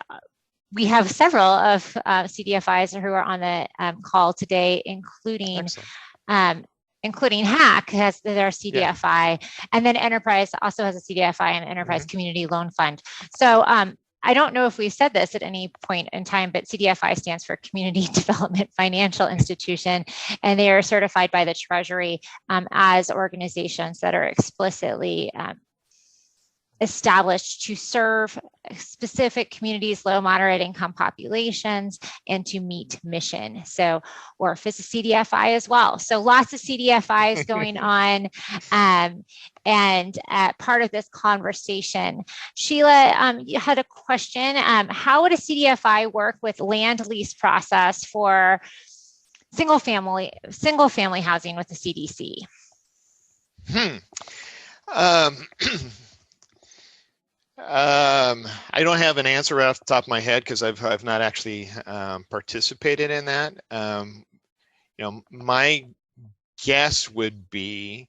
we have several of CDFIs who are on the call today, including HAC has their CDFI, and then Enterprise also has a CDFI and Enterprise Community Loan Fund. So I don't know if we said this at any point in time, but CDFI stands for Community Development Financial Institution, and they are certified by the Treasury as organizations that are explicitly established to serve specific communities, low, moderate income populations, and to meet mission. So ORF is a CDFI as well. So lots of CDFIs going on. And part of this conversation, Sheila, you had a question. How would a CDFI work with land lease process for single family housing with the CDC? I don't have an answer off the top of my head because I've not actually participated in that. My guess would be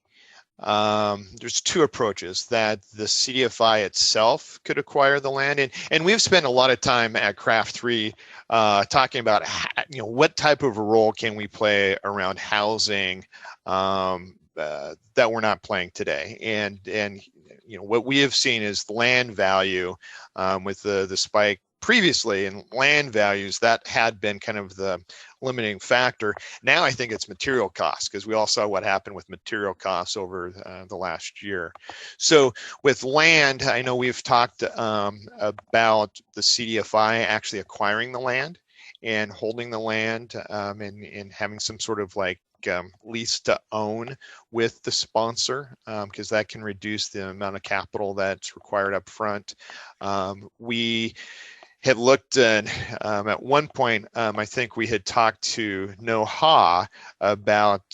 there's two approaches: that the CDFI itself could acquire the land, and we've spent a lot of time at Craft 3 talking about what type of a role can we play around housing that we're not playing today, and what we have seen is the land value with the spike previously in land values that had been kind of the limiting factor. Now I think it's material costs, because we all saw what happened with material costs over the last year. So with land, I know we've talked about the CDFI actually acquiring the land and holding the land and having some sort of like lease to own with the sponsor, because that can reduce the amount of capital that's required up front. We had looked at one point, I think we had talked to NOHA about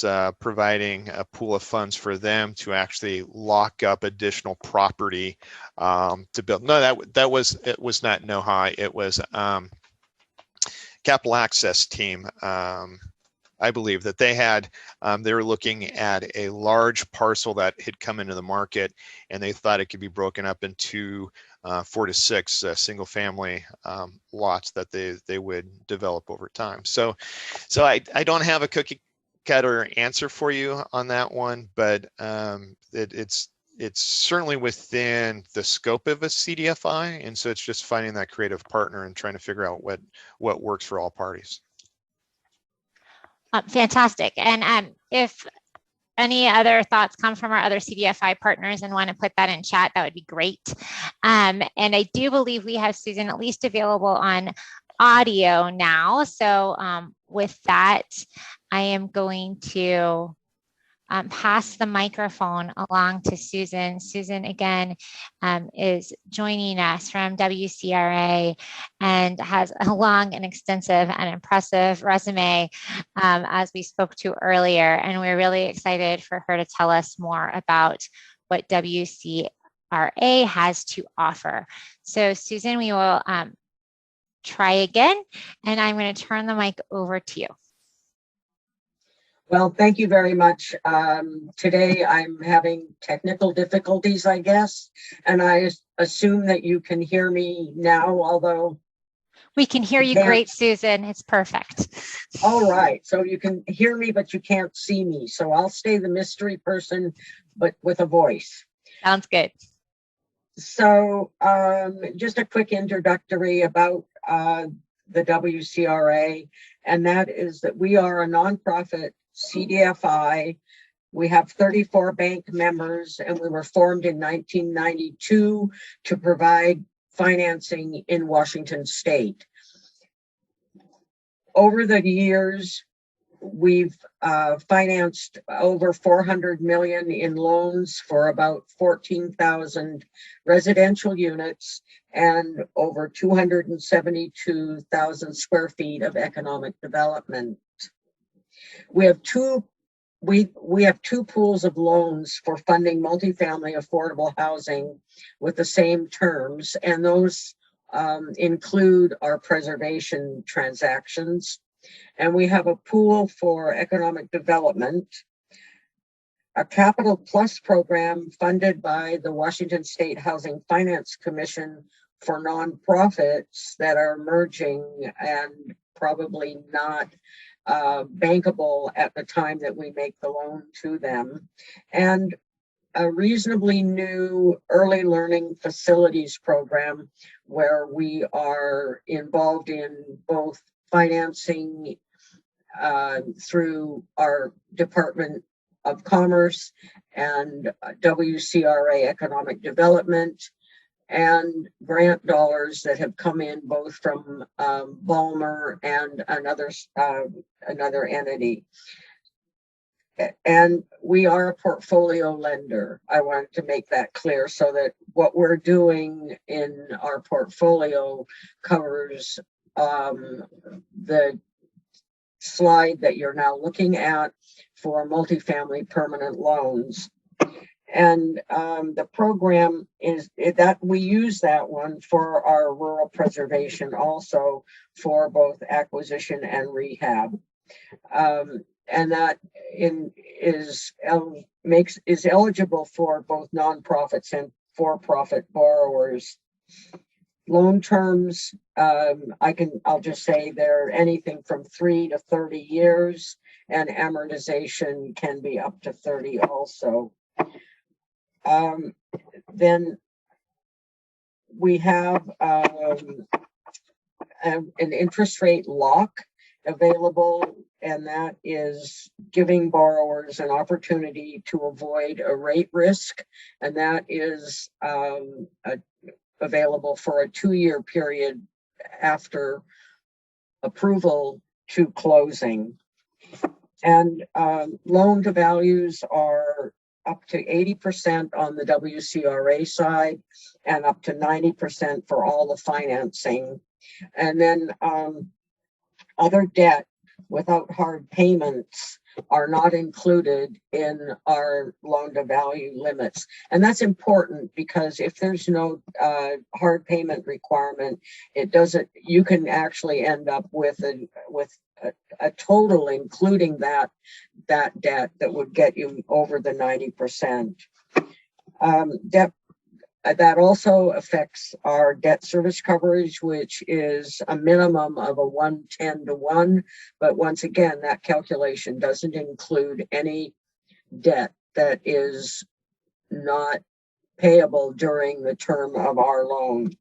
providing a pool of funds for them to actually lock up additional property to build. No, it was not NOHA. It was Capital Access team. I believe that they were looking at a large parcel that had come into the market, and they thought it could be broken up into 4 to 6 single family lots that they would develop over time. So I don't have a cookie cutter answer for you on that one, but it's certainly within the scope of a CDFI, and so it's just finding that creative partner and trying to figure out what works for all parties. Fantastic. And if any other thoughts come from our other CDFI partners and want to put that in chat, that would be great. And I do believe we have Susan at least available on audio now. So with that, I am going to pass the microphone along to Susan. Susan, again, is joining us from WCRA and has a long and extensive and impressive resume, as we spoke to earlier. And we're really excited for her to tell us more about what WCRA has to offer. So Susan, we will try again, and I'm going to turn the mic over to you. Well, thank you very much. Today I'm having technical difficulties, I guess, and I assume that you can hear me now, although... We can hear you great, Susan. It's perfect. All right. So you can hear me, but you can't see me. So I'll stay the mystery person, but with a voice. Sounds good. So just a quick introductory about the WCRA, and that is that we are a nonprofit CDFI. We have 34 bank members, and we were formed in 1992 to provide financing in Washington State. Over the years, we've financed over 400 million in loans for about 14,000 residential units and over 272,000 square feet of economic development. We have two pools of loans for funding multifamily affordable housing with the same terms, and those include our preservation transactions. And we have a pool for economic development, a Capital Plus program funded by the Washington State Housing Finance Commission for nonprofits that are emerging and probably not bankable at the time that we make the loan to them, and a reasonably new early learning facilities program where we are involved in both financing through our Department of Commerce and WCRA Economic Development, and grant dollars that have come in both from Balmer and another entity. And we are a portfolio lender. I wanted to make that clear so that what we're doing in our portfolio covers the slide that you're now looking at for multifamily permanent loans. And the program is that we use that one for our rural preservation, also for both acquisition and rehab. And that is eligible for both nonprofits and for-profit borrowers. Loan terms, I'll just say they're anything from 3 to 30 years, and amortization can be up to 30 also. Then we have an interest rate lock available, and that is giving borrowers an opportunity to avoid a rate risk, and that is available for a 2-year period after approval to closing. And loan to values are up to 80% on the WCRA side and up to 90% for all the financing. And then other debt without hard payments are not included in our loan to value limits. And that's important because if there's no hard payment requirement, you can actually end up with a total, including that debt, that would get you over the 90%. Debt that also affects our debt service coverage, which is a minimum of a 110 to 1. But once again, that calculation doesn't include any debt that is not payable during the term of our loan.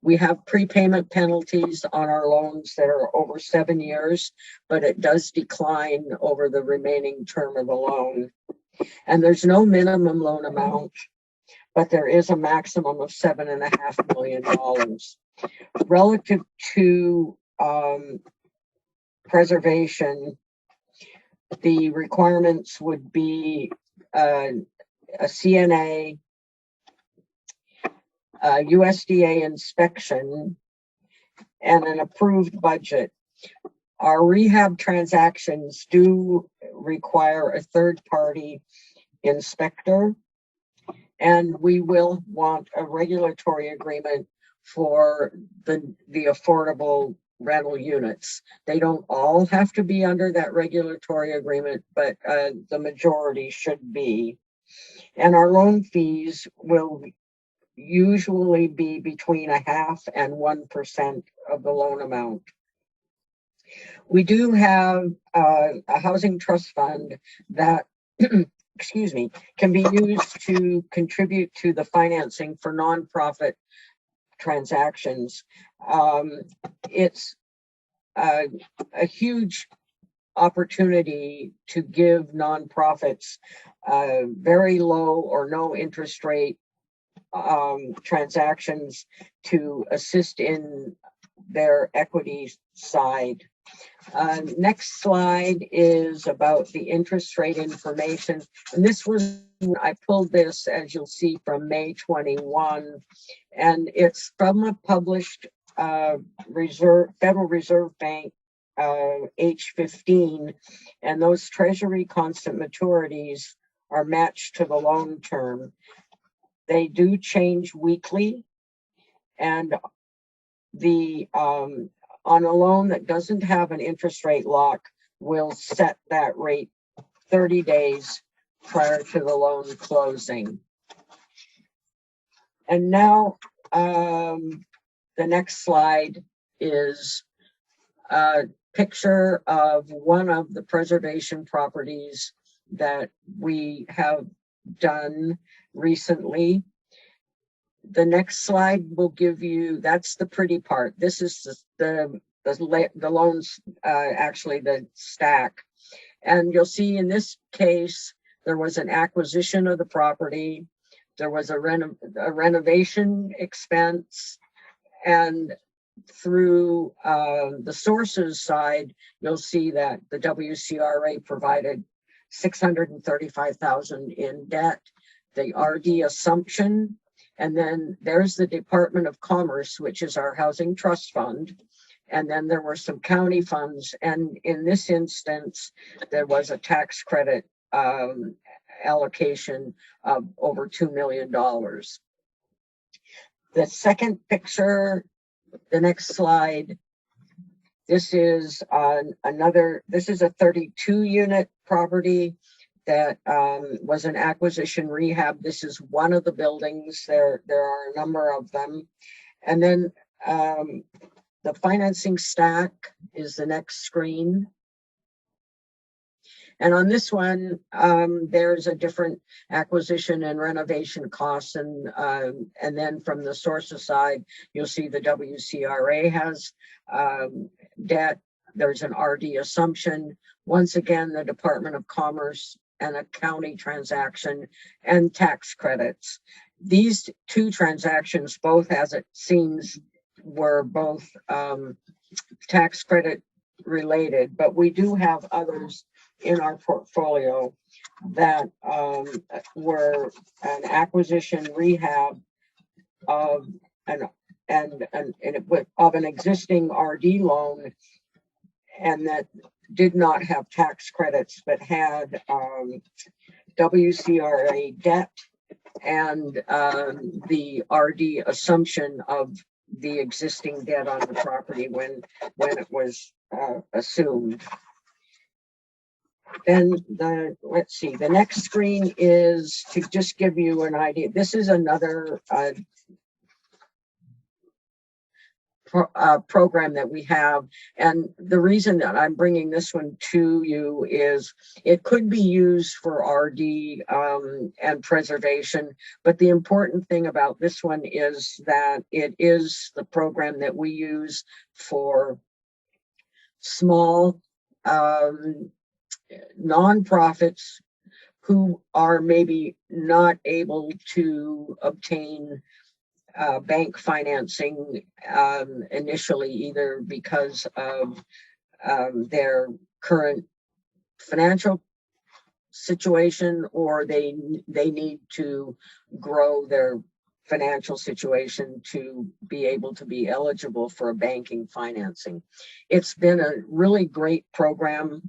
We have prepayment penalties on our loans that are over 7 years, but it does decline over the remaining term of the loan. And there's no minimum loan amount, but there is a maximum of $7.5 million. Relative to preservation, the requirements would be a CNA, USDA inspection, and an approved budget. Our rehab transactions do require a third-party inspector, and we will want a regulatory agreement for the affordable rental units. They don't all have to be under that regulatory agreement, but the majority should be. And our loan fees will usually be between 0.5% and 1% of the loan amount. We do have a housing trust fund that excuse me, can be used to contribute to the financing for nonprofit transactions. It's a huge opportunity to give nonprofits very low or no interest rate transactions to assist in their equity side. Next slide is about the interest rate information. And this was, I pulled this, as you'll see, from May 21, and it's from a published Federal Reserve Bank H15, and those Treasury constant maturities are matched to the loan term. They do change weekly, and the on a loan that doesn't have an interest rate lock, will set that rate 30 days prior to the loan closing. And now the next slide is a picture of one of the preservation properties that we have done recently. The next slide will give you, that's the pretty part. This is the loans, actually the stack. And you'll see in this case, there was an acquisition of the property. there was a renovation expense, and through the sources side, you'll see that the WCRA provided $635,000 in debt, the RD assumption, and then there's the Department of Commerce, which is our housing trust fund. And then there were some county funds. And in this instance, there was a tax credit allocation of over $2 million. The second picture, the next slide, this is this is a 32 unit property that was an acquisition rehab. This is one of the buildings. There are a number of them. And then the financing stack is the next screen. And on this one, there's a different acquisition and renovation costs. And then from the sources side, you'll see the WCRA has debt. There's an RD assumption. Once again, the Department of Commerce and a county transaction and tax credits. These two transactions, both as it seems, were both tax credit related, but we do have others in our portfolio that were an acquisition rehab of an existing RD loan, and that did not have tax credits but had WCRA debt and the RD assumption of the existing debt on the property when it was assumed. Then let's see, the next screen is to just give you an idea. This is another program that we have, and the reason that I'm bringing this one to you is it could be used for RD and preservation, but the important thing about this one is that it is the program that we use for small nonprofits who are maybe not able to obtain bank financing initially, either because of their current financial situation, or they need to grow their financial situation to be able to be eligible for a banking financing. It's been a really great program.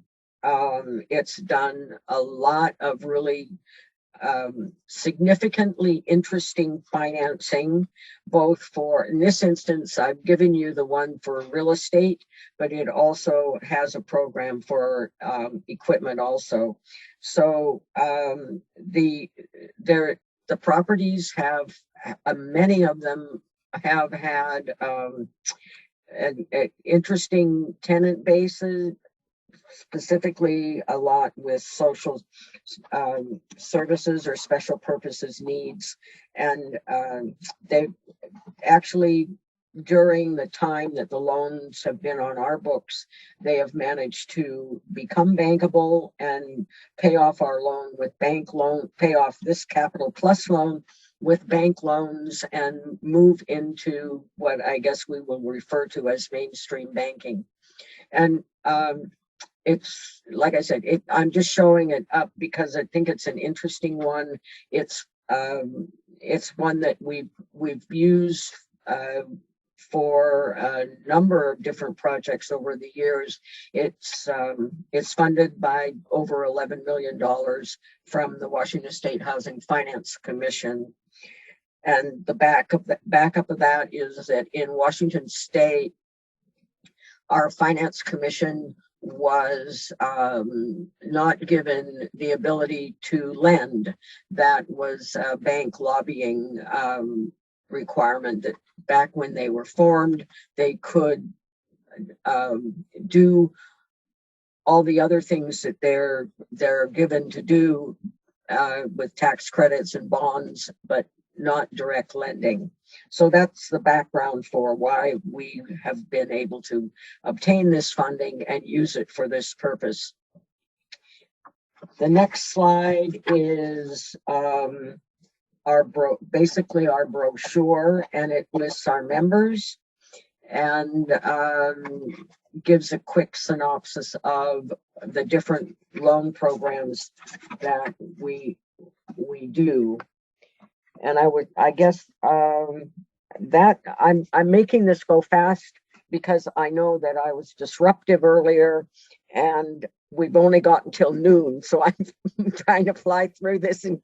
It's done a lot of really significantly interesting financing, both for, in this instance, I've given you the one for real estate, but it also has a program for equipment also. So the properties have, many of them have had an interesting tenant bases, specifically a lot with social services or special purposes needs. And they actually, during the time that the loans have been on our books, they have managed to become bankable and pay off our loan with bank loan, pay off this Capital Plus loan with bank loans, and move into what I guess we will refer to as mainstream banking. And it's, like I said, I'm just showing it up because I think it's an interesting one. It's one that we've used for a number of different projects over the years. It's funded by over $11 million from the Washington State Housing Finance Commission. And the backup of that is that in Washington State, our Finance Commission was not given the ability to lend. That was a bank lobbying requirement that back when they were formed, they could do all the other things that they're given to do with tax credits and bonds, but not direct lending. So that's the background for why we have been able to obtain this funding and use it for this purpose. The next slide is basically our brochure, and it lists our members and gives a quick synopsis of the different loan programs that we do. And I guess that I'm making this go fast because I know that I was disruptive earlier and we've only got until noon. So I'm trying to fly through this and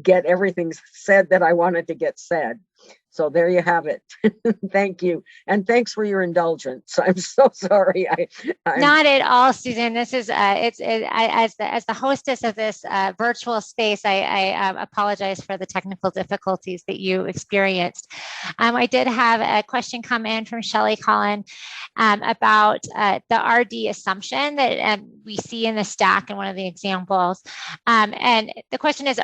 get everything said that I wanted to get said. So there you have it. Thank you. And thanks for your indulgence. I'm so sorry. Not at all, Susan. This is, as the hostess of this virtual space, I apologize for the technical difficulties that you experienced. I did have a question come in from Shelley Collin about the RD assumption that we see in the stack in one of the examples. And the question is,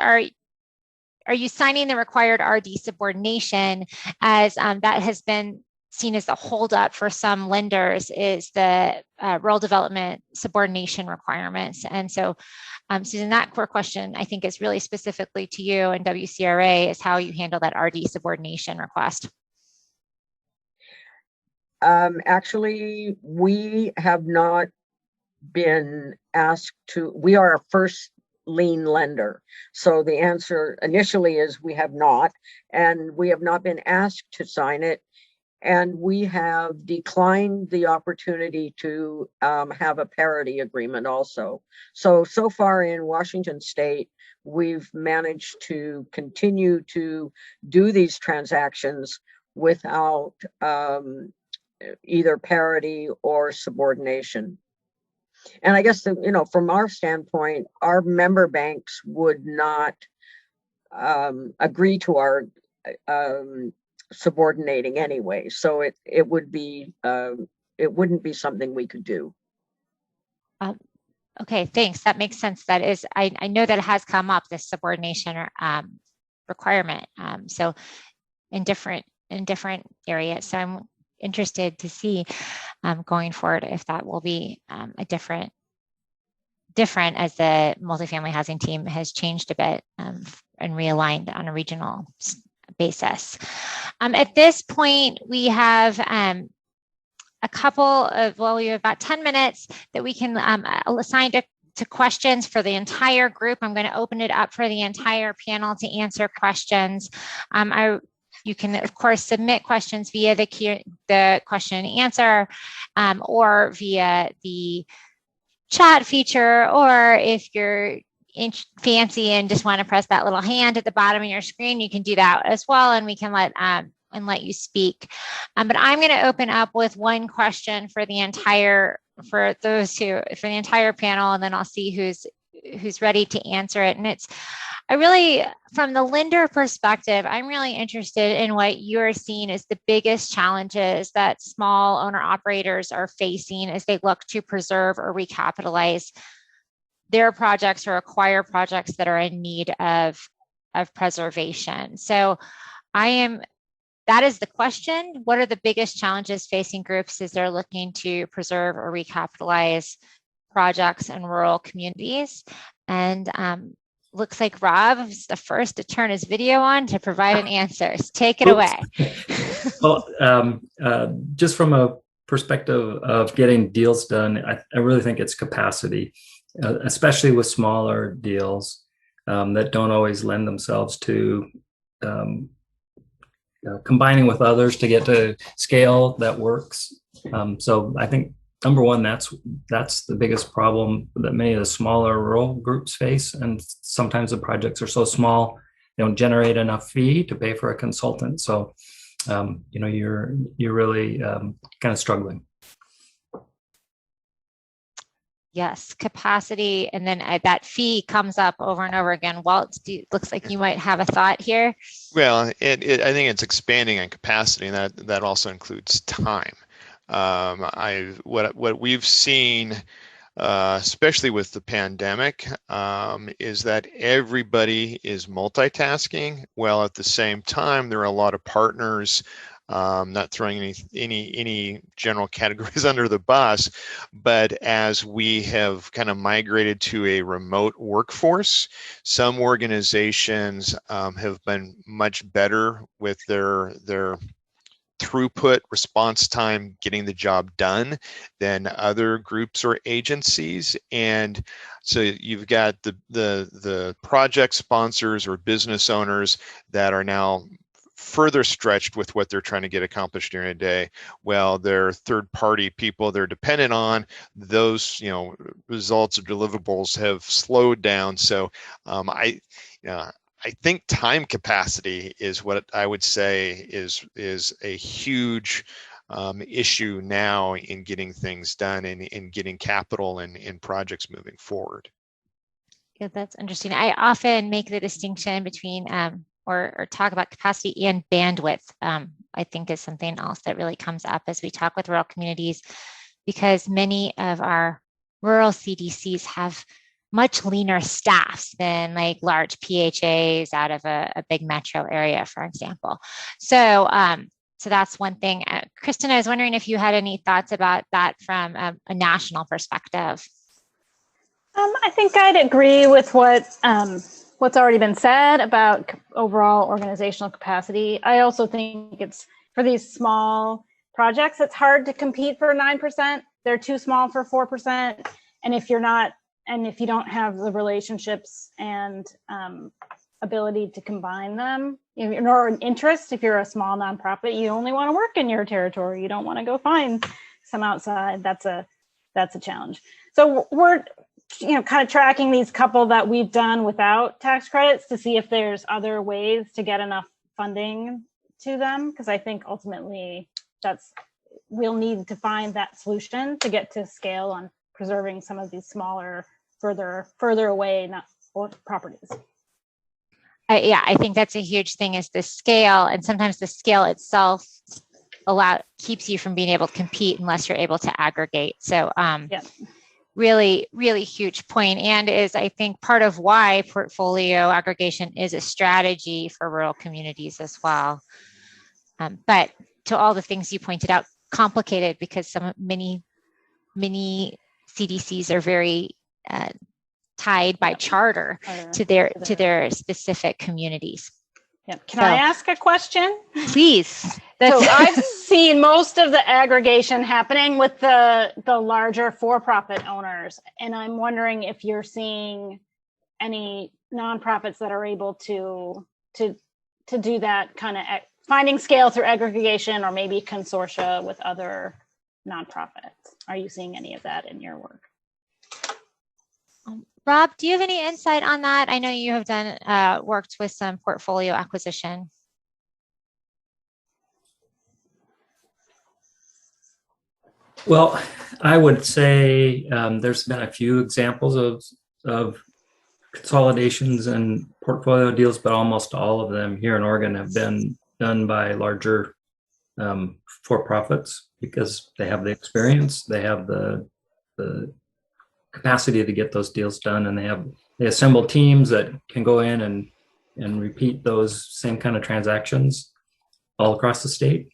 are you signing the required RD subordination, as that has been seen as the holdup for some lenders, is the rural development subordination requirements. And so, Susan, that core question I think is really specifically to you and WCRA, is how you handle that RD subordination request. Actually, we have not been asked to. We are a first lien lender. So the answer initially is we have not, and we have not been asked to sign it. And we have declined the opportunity to have a parity agreement also. So far in Washington State, we've managed to continue to do these transactions without either parity or subordination. And I guess, from our standpoint, our member banks would not agree to our subordinating anyway. So it would be, it wouldn't be something we could do. Okay, thanks. That makes sense. That is, I know that it has come up, this subordination requirement. So in different areas. So I'm interested to see going forward if that will be a different as the multifamily housing team has changed a bit and realigned on a regional basis. At this point, we have a couple of, we have about 10 minutes that we can assign to questions for the entire group. I'm going to open it up for the entire panel to answer questions. You can, of course, submit questions via the question and answer or via the chat feature, or if you're fancy and just want to press that little hand at the bottom of your screen, you can do that as well, and we can let you speak. But I'm going to open up with one question for the entire panel, and then I'll see who's ready to answer it. And it's, from the lender perspective, I'm really interested in what you're seeing as the biggest challenges that small owner operators are facing as they look to preserve or recapitalize their projects or acquire projects that are in need of preservation. So that is the question. What are the biggest challenges facing groups as they're looking to preserve or recapitalize projects in rural communities? And looks like Rob is the first to turn his video on to provide an answer. Take it away. Well, just from a perspective of getting deals done, I really think it's capacity, especially with smaller deals that don't always lend themselves to combining with others to get to scale that works. So I think, number one, that's the biggest problem that many of the smaller rural groups face. And sometimes the projects are so small, they don't generate enough fee to pay for a consultant. So, you're really kind of struggling. Yes, capacity, and then that fee comes up over and over again. Walt, looks like you might have a thought here. Well, I think it's expanding on capacity, and that also includes time. What we've seen, especially with the pandemic, is that everybody is multitasking, while at the same time there are a lot of partners not throwing any general categories under the bus, but as we have kind of migrated to a remote workforce, some organizations have been much better with their throughput, response time, getting the job done than other groups or agencies. And so you've got the project sponsors or business owners that are now further stretched with what they're trying to get accomplished during a day. Well, their third-party people they're dependent on, those results or deliverables have slowed down. So I think time capacity is what I would say is a huge issue now in getting things done and in getting capital and in projects moving forward. Yeah, that's interesting. I often make the distinction between or talk about capacity and bandwidth. I think is something else that really comes up as we talk with rural communities, because many of our rural CDCs have much leaner staffs than like large PHAs out of a big metro area, for example. So that's one thing. Kristin, I was wondering if you had any thoughts about that from a national perspective. I think I'd agree with what's already been said about overall organizational capacity. I also think it's for these small projects, it's hard to compete for 9%. They're too small for 4%. And if you don't have the relationships and ability to combine them, or an interest, if you're a small nonprofit, you only want to work in your territory. You don't want to go find some outside. That's a challenge. So we're kind of tracking these couple that we've done without tax credits to see if there's other ways to get enough funding to them, because I think ultimately we'll need to find that solution to get to scale on preserving some of these smaller, further away properties. I think that's a huge thing, is the scale, and sometimes the scale itself keeps you from being able to compete unless you're able to aggregate. So really, really huge point, and is, I think, part of why portfolio aggregation is a strategy for rural communities as well. But to all the things you pointed out, complicated, because many CDCs are very tied by charter to their specific communities. Can I ask a question? Please. So I've seen most of the aggregation happening with the larger for-profit owners, and I'm wondering if you're seeing any nonprofits that are able to do that kind of finding scale through aggregation, or maybe consortia with other nonprofits. Are you seeing any of that in your work? Rob, do you have any insight on that? I know you have done worked with some portfolio acquisition. Well, I would say there's been a few examples of consolidations and portfolio deals, but almost all of them here in Oregon have been done by larger for-profits, because they have the experience, they have the capacity to get those deals done, and they assemble teams that can go in and repeat those same kind of transactions all across the state.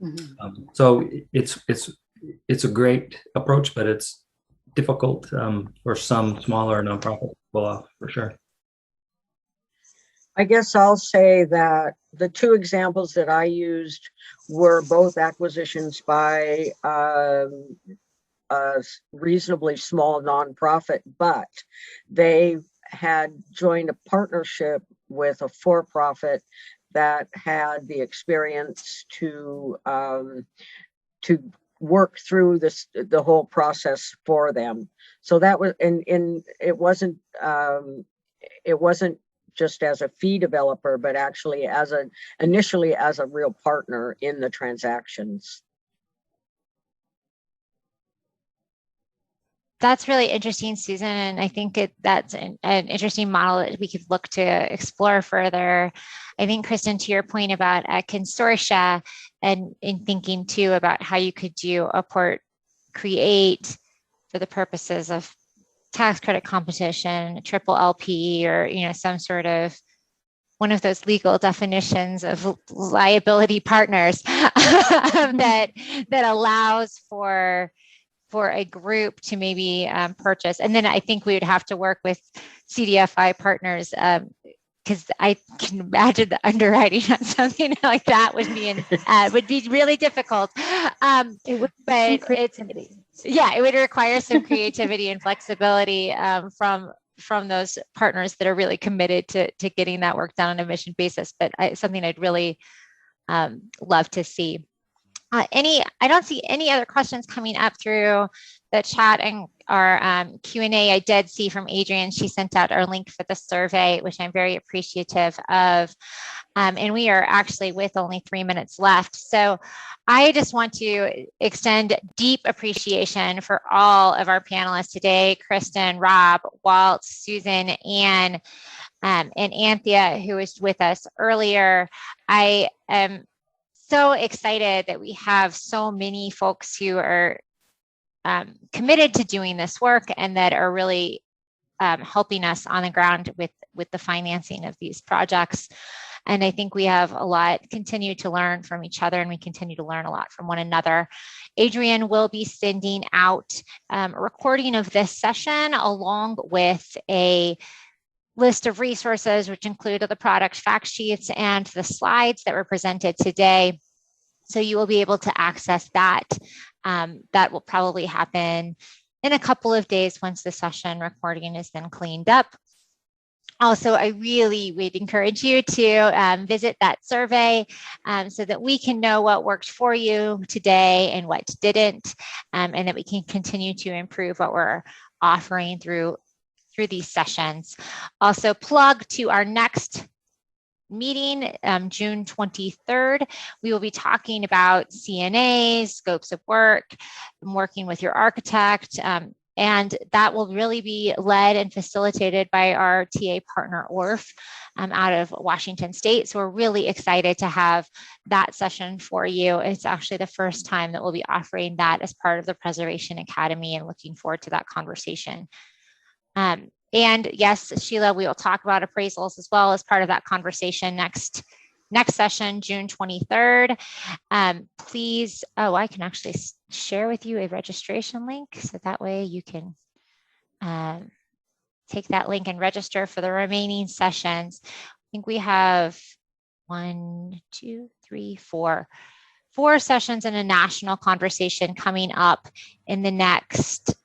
Mm-hmm. So it's a great approach, but it's difficult for some smaller nonprofits to pull off, for sure. I guess I'll say that the two examples that I used were both acquisitions by a reasonably small nonprofit, but they had joined a partnership with a for-profit that had the experience to work through the whole process for them. So that was, and it wasn't just as a fee developer, but actually initially as a real partner in the transactions. That's really interesting, Susan. And I think that's an interesting model that we could look to explore further. I think, Kristin, to your point about a consortia, and in thinking too about how you could do create for the purposes of tax credit competition, triple LP, or some sort of one of those legal definitions of liability partners that allows for a group to maybe purchase. And then I think we would have to work with CDFI partners, because I can imagine the underwriting on something like that would be really difficult. It would, but it would require some creativity and flexibility from those partners that are really committed to getting that work done on a mission basis. But something I'd really love to see. I don't see any other questions coming up through the chat and our Q&A. I did see from Adrienne, she sent out our link for the survey, which I'm very appreciative of. And we are actually with only 3 minutes left. So I just want to extend deep appreciation for all of our panelists today, Kristin, Rob, Walt, Susan, Anne, and Anthea, who was with us earlier. I am so excited that we have so many folks who are committed to doing this work and that are really helping us on the ground with the financing of these projects. And I think we have a lot continue to learn from each other, and we continue to learn a lot from one another. Adrienne will be sending out a recording of this session along with a list of resources, which include the product fact sheets and the slides that were presented today. So you will be able to access that. That will probably happen in a couple of days once the session recording is then cleaned up. Also, I really would encourage you to visit that survey so that we can know what worked for you today and what didn't, and that we can continue to improve what we're offering through these sessions. Also, plug to our next meeting, June 23rd. We will be talking about CNAs, scopes of work, working with your architect, and that will really be led and facilitated by our TA partner, ORF, out of Washington State. So we're really excited to have that session for you. It's actually the first time that we'll be offering that as part of the Preservation Academy, and looking forward to that conversation. And yes, Sheila, we will talk about appraisals as well as part of that conversation next session, June 23rd. Please, I can actually share with you a registration link, so that way you can take that link and register for the remaining sessions. I think we have 4 sessions in a national conversation coming up in the next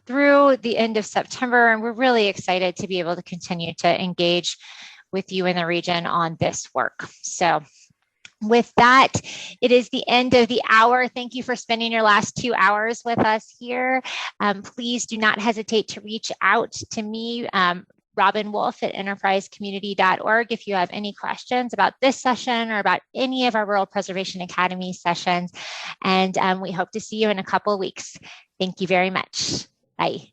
through the end of September, and we're really excited to be able to continue to engage with you in the region on this work. So with that, it is the end of the hour. Thank you for spending your last 2 hours with us here. Please do not hesitate to reach out to me, Robin Wolf at enterprisecommunity.org, if you have any questions about this session or about any of our Rural Preservation Academy sessions. And we hope to see you in a couple of weeks. Thank you very much. Bye.